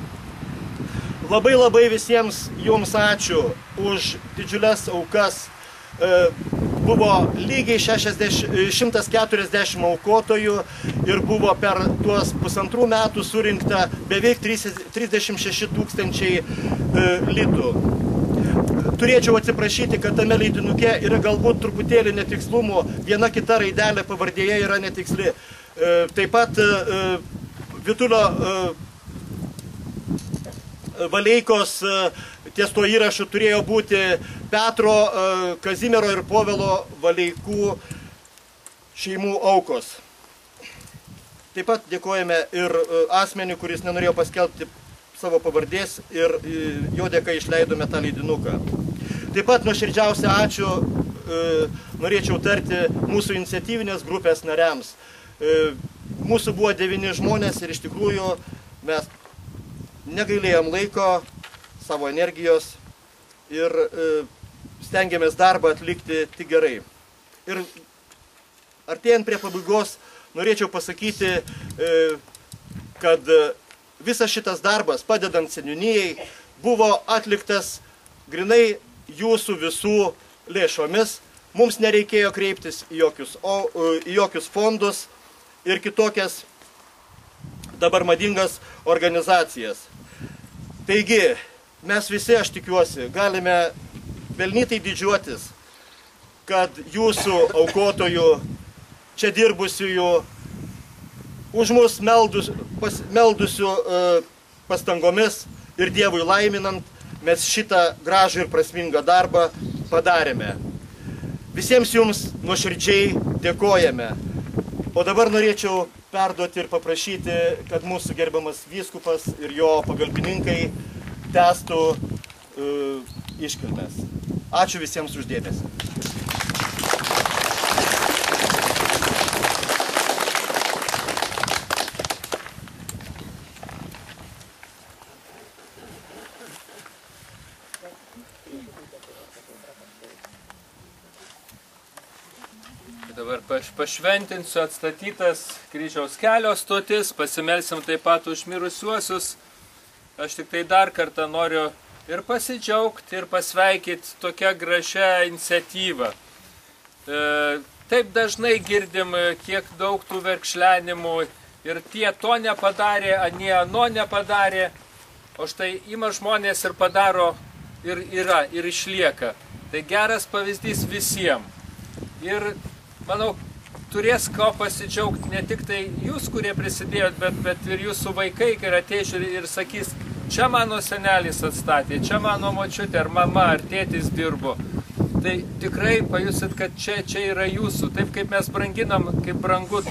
Labai visiems jums ačiū už didžiules aukas. Buvo lygiai 140 aukotojų ir buvo per tuos pusantrų metų surinkta beveik 36 000 litų. Turėčiau atsiprašyti, kad tame leidinuke yra galbūt truputėlį netikslumų, viena kita raidelė pavardėje yra netiksli. Taip pat Vitulio Valeikos ties to įrašu turėjo būti Petro, Kazimiero ir Povilo Valeikų šeimų aukos. Taip pat dėkojame ir asmeniui, kuris nenorėjo paskelbti savo pavardės ir jo dėka išleidome tą leidinuką. Taip pat nuoširdžiausią ačiū norėčiau tarti mūsų iniciatyvinės grupės nariams. Mūsų buvo 9 žmonės ir iš tikrųjų mes negailėjom laiko, savo energijos ir stengiamės darbą atlikti tik gerai. Ir artėjant prie pabaigos norėčiau pasakyti, kad visas šitas darbas, padedant seniūnijai, buvo atliktas grinai jūsų visų lėšomis. Mums nereikėjo kreiptis į jokius fondus ir kitokias dabar madingas organizacijas. Taigi, mes visi, aš tikiuosi, galime pelnytai didžiuotis, kad jūsų aukotojų, čia dirbusiųjų, už mus meldusių pastangomis ir Dievui laiminant, mes šitą gražų ir prasmingą darbą padarėme. Visiems jums nuoširdžiai dėkojame. O dabar norėčiau perduoti ir paprašyti, kad mūsų gerbiamas vyskupas ir jo pagalbininkai tęstų iškilmes. Ačiū visiems už dėmesį. Dabar pašventinsiu atstatytas Kryžiaus kelio stotis, pasimelsim taip pat už mirusiuosius. Aš tik tai dar kartą noriu ir pasidžiaugti, ir pasveikyti tokią gražią iniciatyvą. Taip dažnai girdim, kiek daug tų verkšlenimų ir tie to nepadarė, anie ano nepadarė, o štai ima žmonės ir padaro ir yra, ir išlieka. Tai geras pavyzdys visiems. Ir manau, turės ko pasidžiaugti ne tik tai jūs, kurie prisidėjot, bet ir jūsų vaikai, kai ateis ir sakys, čia mano senelis atstatė, čia mano močiutė, ar mama, ar tėtis dirbo. Tai tikrai pajusit, kad čia yra jūsų. Taip kaip mes branginam, kaip brangu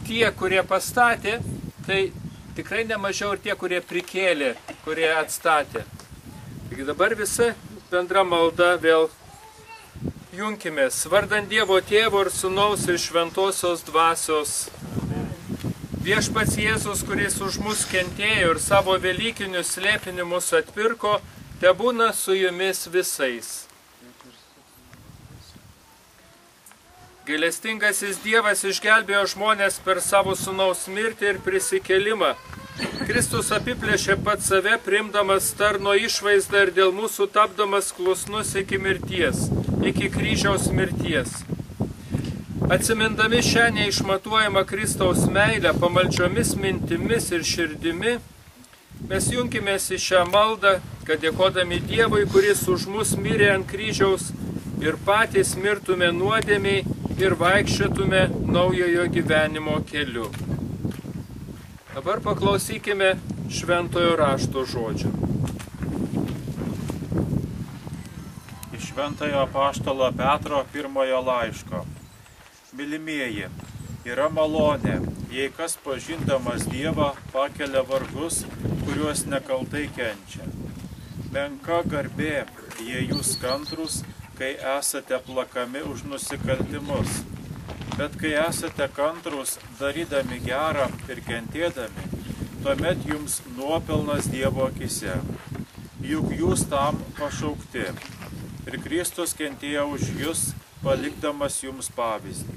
tie, kurie pastatė, tai tikrai nemažiau ir tie, kurie prikėlė, kurie atstatė. Taigi dabar visa bendra malda vėl junkimės, vardant Dievo Tėvo ir Sūnaus ir Šventosios Dvasios. Viešpats Jėzus, kuris už mus kentėjo ir savo velykinius slėpinimus atpirko, tebūna su jumis visais. Gailestingasis Dievas išgelbėjo žmonės per savo Sūnaus mirtį ir prisikėlimą. Kristus apiplėšė pats save, priimdamas tarno išvaizdą ir dėl mūsų tapdamas klusnus iki mirties, iki kryžiaus mirties. Atsimindami šią neišmatuojamą Kristaus meilę pamaldžiomis mintimis ir širdimi, mes junkimės į šią maldą, kad dėkodami Dievui, kuris už mus mirė ant kryžiaus, ir patys mirtume nuodėmiai ir vaikščiotume naujojo gyvenimo keliu. Dabar paklausykime šventojo rašto žodžių. Iš šventojo apaštalo Petro pirmojo laiško. Mylimieji, yra malonė, jei kas pažindamas Dievą pakelia vargus, kuriuos nekaltai kenčia. Menka garbė, jei jūs kantrus, kai esate plakami už nusikaltimus. Bet kai esate kantrus, darydami gerą ir kentėdami, tuomet jums nuopelnas Dievo akise. Juk jūs tam pašaukti. Ir Kristus kentėjo už jūs, palikdamas jums pavyzdį,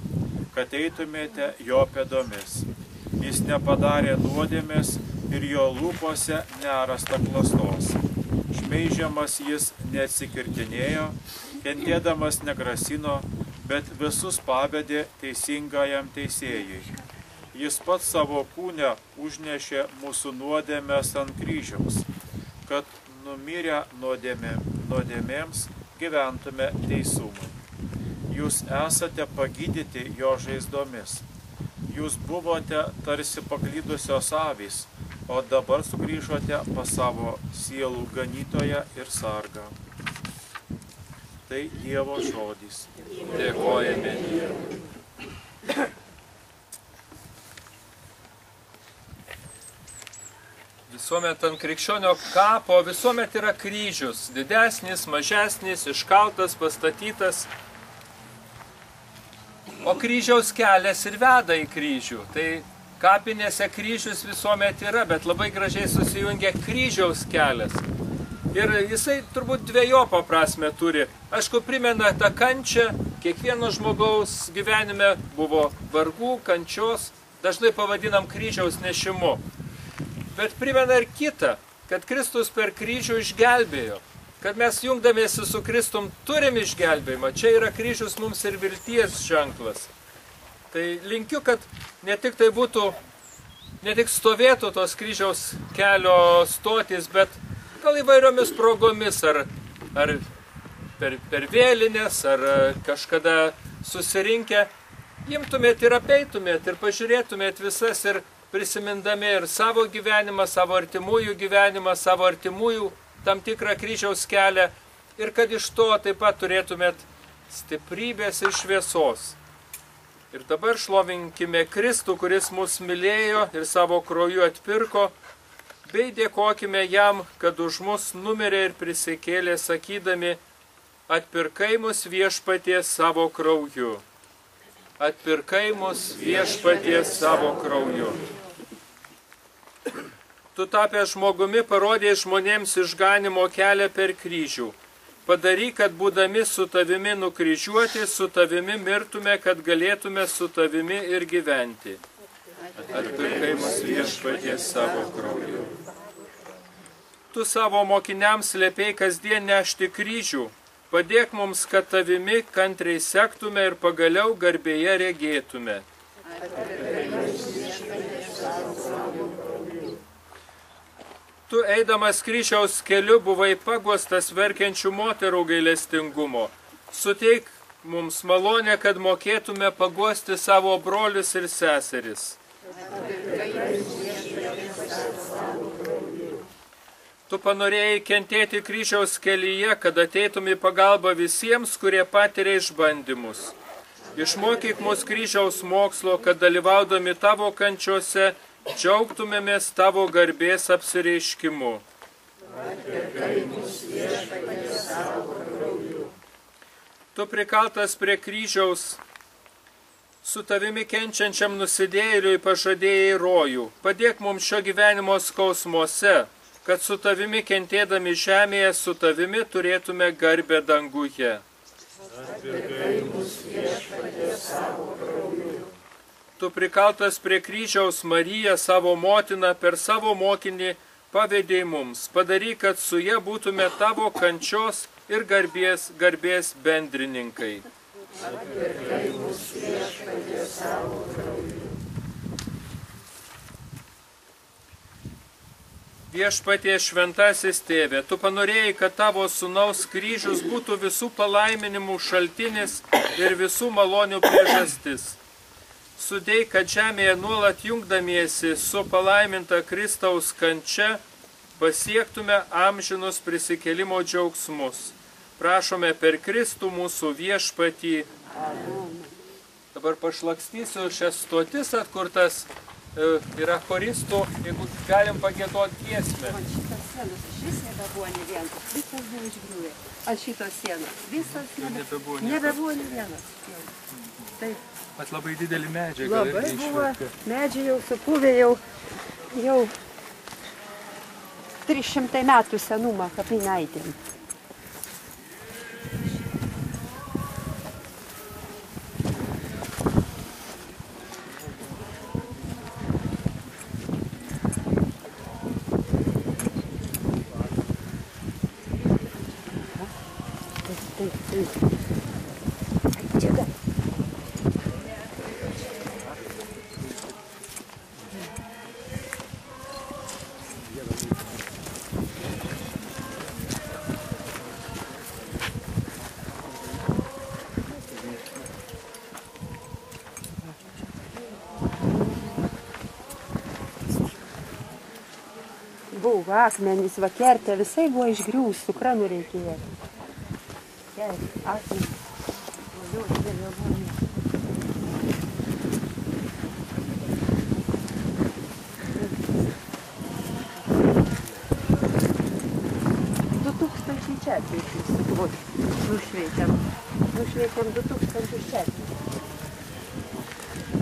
kad eitumėte jo pėdomis. Jis nepadarė nuodėmės ir jo lūpose nerasta klastos. Šmeižiamas jis neatsikirtinėjo, kentėdamas negrasino, bet visus pavedė teisingajam teisėjui. Jis pats savo kūne užnešė mūsų nuodėmes ant kryžiaus, kad numirę nuodėmėms gyventume teisumui. Jūs esate pagydyti jo žaizdomis. Jūs buvote tarsi paklydusios avys, o dabar sugrįžote pas savo sielų ganytoją ir sargą. Tai Dievo žodis. Dėkojame Dievui. Visuomet ant krikščionio kapo visuomet yra kryžius, didesnis, mažesnis, iškaltas, pastatytas. O kryžiaus kelias ir veda į kryžių. Tai kapinėse kryžius visuomet yra, bet labai gražiai susijungia kryžiaus kelias. Ir jisai turbūt dvejopą prasme turi. Aišku, primena tą kančią, kiekvieno žmogaus gyvenime buvo vargų, kančios, dažnai pavadinam kryžiaus nešimu. Bet primena ir kitą, kad Kristus per kryžių išgelbėjo, kad mes jungdamėsi su Kristum turim išgelbėjimą. Čia yra kryžius mums ir vilties ženklas. Tai linkiu, kad ne tik tai būtų, ne tik stovėtų tos kryžiaus kelio stotis, bet gal įvairiomis progomis, ar per vėlinės, ar kažkada susirinkę, imtumėt ir apeitumėt ir pažiūrėtumėt visas ir prisimindami ir savo gyvenimą, savo artimųjų tam tikrą kryžiaus kelią ir kad iš to taip pat turėtumėt stiprybės ir šviesos. Ir dabar šlovinkime Kristų, kuris mus mylėjo ir savo krauju atpirko, bei dėkokime jam, kad už mus numirė ir prisikėlė, sakydami, atpirkai mus Viešpatie savo krauju. Atpirkai mus Viešpatie savo krauju. Tu tapęs žmogumi parodė žmonėms išganimo kelią per kryžių. Padaryk, kad būdami su tavimi nukryžiuoti, su tavimi mirtume, kad galėtume su tavimi ir gyventi. Atpirkai mus Viešpatie savo krauju. Tu savo mokiniams liepei kasdien nešti kryžių. Padėk mums, kad tavimi kantriai sektume ir pagaliau garbėje regėtume. Tu eidamas kryžiaus keliu buvai paguostas verkiančių moterų gailestingumo. Suteik mums malonę, kad mokėtume paguosti savo brolius ir seseris. Tu panorėjai kentėti kryžiaus kelyje, kad ateitum į pagalbą visiems, kurie patiria išbandymus. Išmokyk mus kryžiaus mokslo, kad dalyvaudami tavo kančiose džiaugtumėmės tavo garbės apsireiškimu. Tu prikaltas prie kryžiaus, su tavimi kenčiančiam nusidėjėliui pažadėjai rojų. Padėk mums šio gyvenimo skausmuose, kad su tavimi kentėdami žemėje, su tavimi turėtume garbę danguje. Tu prikaltas prie kryžiaus Mariją, savo motiną, per savo mokinį pavedėjai mums. Padaryk, kad su ja būtume tavo kančios ir garbės bendrininkai. Viešpatie šventasis tėve, tu panorėjai, kad tavo sūnaus kryžius būtų visų palaiminimų šaltinis ir visų malonių priežastis. Sudėk, kad žemėje nuolat jungdamiesi su palaiminta Kristaus kančia, pasiektume amžinus prisikėlimo džiaugsmus. Prašome per Kristų mūsų viešpatį. Dabar pašlakstysiu šias stotis atkurtas. Yra choristų, jeigu galim pagiedoti giesmę. Ant šitos sienos šis nebebuvo ne vienas, visas buvo išgriuvę. Ant šitos sienos visas nebebuvo ne vienas. Taip. Bet labai didelį medžiai. Labai buvo, medžiai jau supuvę, jau 300 metų senumą kapinaitėm. Buvo akmenys, va kertė, visai buvo išgriūs, su kranu reikėjo. Akmenys. Nušveitėm 2000 šerpės.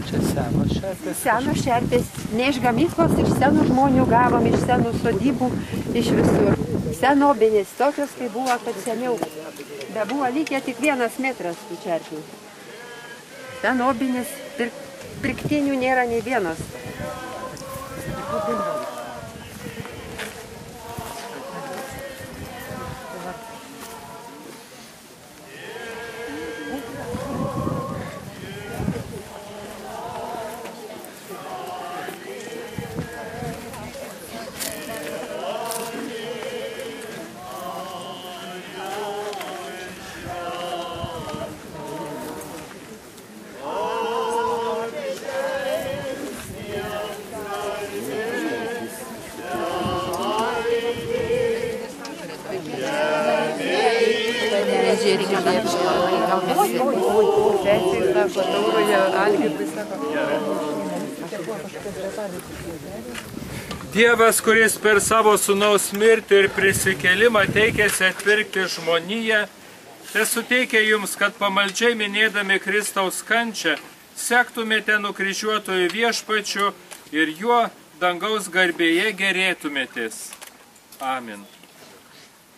Čia senos šerpės? Senos šerpės, ne iš gamyklos, iš senų žmonių gavom, iš senų sodybų, iš visur. Senobinės, tokios kaip buvo, kad seniau. Be buvo likę tik 1 metras tų šerpių. Senobinės, pirktinių nėra nei vienos. Dievas, kuris per savo sūnaus mirtį ir prisikėlimą teikėsi atpirkti žmoniją, te suteikia jums, kad pamaldžiai minėdami Kristaus kančią, sektumėte nukryžiuotojų viešpačiu ir juo dangaus garbėje gerėtumėtės. Amen.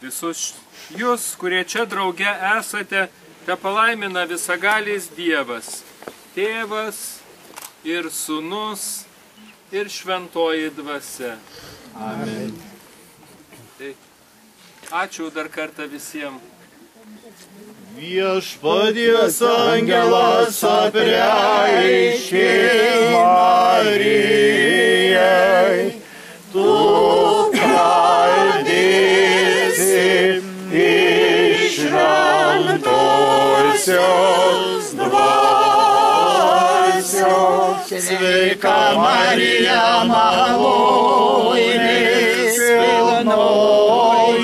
Visus jūs, kurie čia drauge esate, te palaimina visagalis Dievas, Tėvas ir Sūnus ir Šventoji Dvasia. Amen. Tai ačiū dar kartą visiems. Viešpaties angelas apreiškė Marijai, tu pradėsi iš šventosios dvasios. Sveika Marija, malonės pilnoji,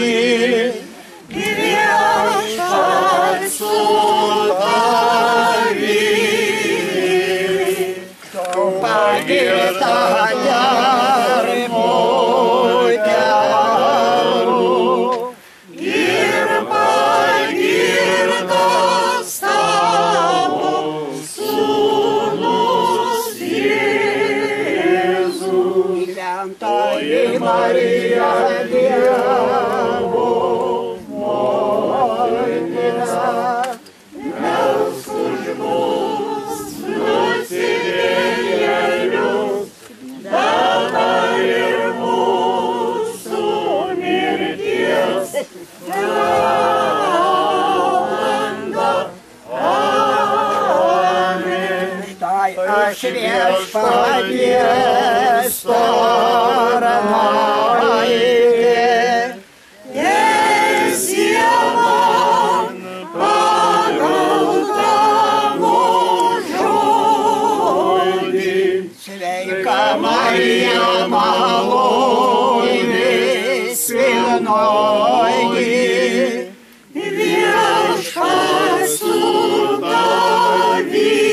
viešpats su tavimi, tu pagirta moterų ir pagirtas tavo Sūnus Jėzus. Šventoji Marija, Dievas viešpaties tarnaitė. Teesie man pagal tavo žodį. Sveika Marija, malonės pilnoji, viešpats su tavimi.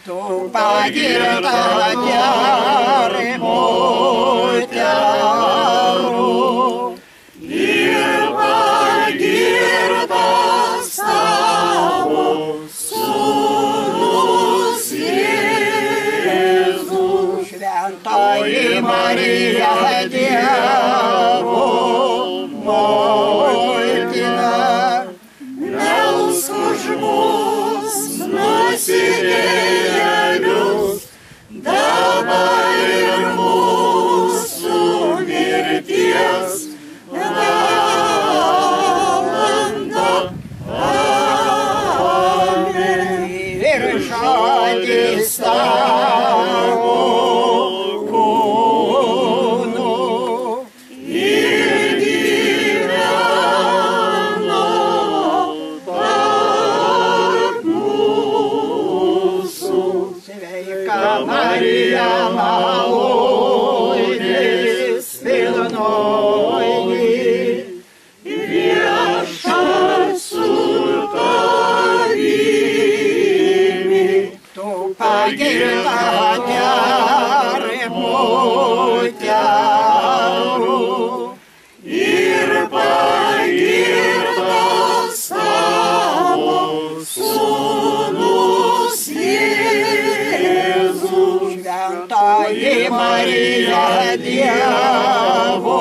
Tu pagirta Dievo moterų ir pagirtas tavo sūnus Jėzus. Šventoji Marija, Dievo motina, melsk už mus nusidėjėlius, dabar ir mūsų mirties valanda. Amen. Ir žodis tavo kūnu ir gyveno tarp mūsų. Sveika Marija, malonės pilnoji, viešpats su tavimi. Tu pagirta Dievo moterų ir pagirtas tavo sūnus Jėzus. Šventoji Marija, Dievo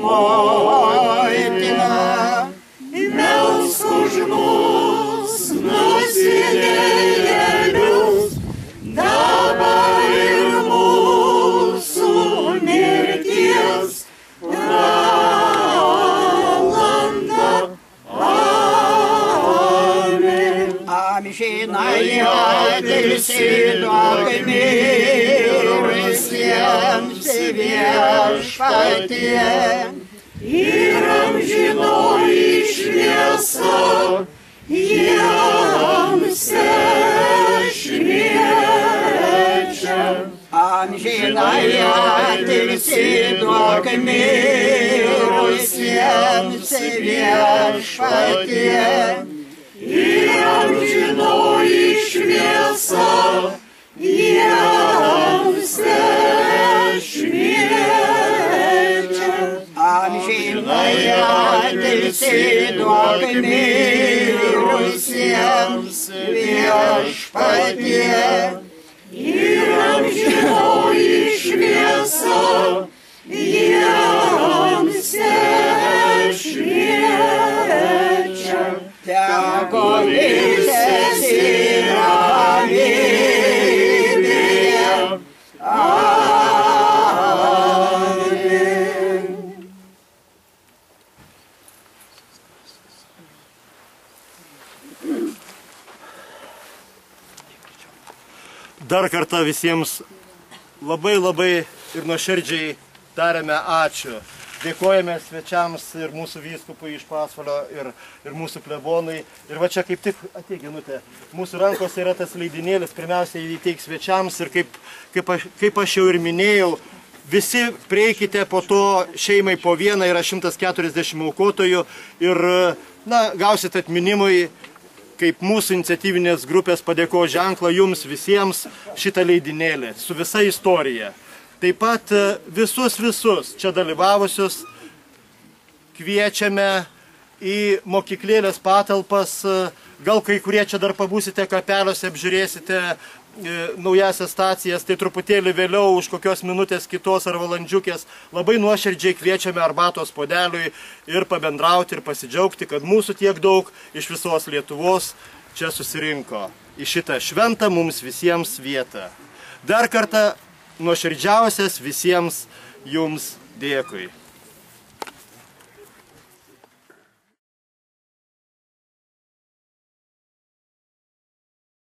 motina, melsk už mus nusidėjėlius, dabar ir mūsų mirties valanda. Amen. Amžinai atilsį duok mirusiems viešpatie ir amžinoji šviesa jiems šviečia. Amžinai atilsį duok mirusiems viešpatie ir amžinoji šviesa jiems šviečia. Amžinai atilsį duok mirusiems viešpatie ir amžinoji šviesa jiems šviečia. Tegu ilsėsi ramybėje. Amen. Dar kartą visiems labai ir nuoširdžiai tariame ačiū. Dėkojame svečiams ir mūsų vyskupui iš Pasvalio ir mūsų klebonui. Ir va čia kaip tik, ateik Genutė, mūsų rankose yra tas leidinėlis, pirmiausia įteiks svečiams ir kaip aš jau ir minėjau, visi prieikite po to šeimai po vieną, yra 140 aukotojų ir gausit atminimui kaip mūsų iniciatyvinės grupės padėko ženklą jums visiems šitą leidinėlį su visa istorija. Taip pat visus čia dalyvavusius kviečiame į mokyklėlės patalpas, gal kai kurie čia dar pabūsite kapeliuose, apžiūrėsite naujasias stacijas, tai truputėlį vėliau už kokios minutės kitos ar valandžiukės labai nuoširdžiai kviečiame arbatos puodeliui ir pabendrauti ir pasidžiaugti, kad mūsų tiek daug iš visos Lietuvos čia susirinko į šitą šventą mums visiems vietą. Dar kartą nuoširdžiausias visiems jums dėkui.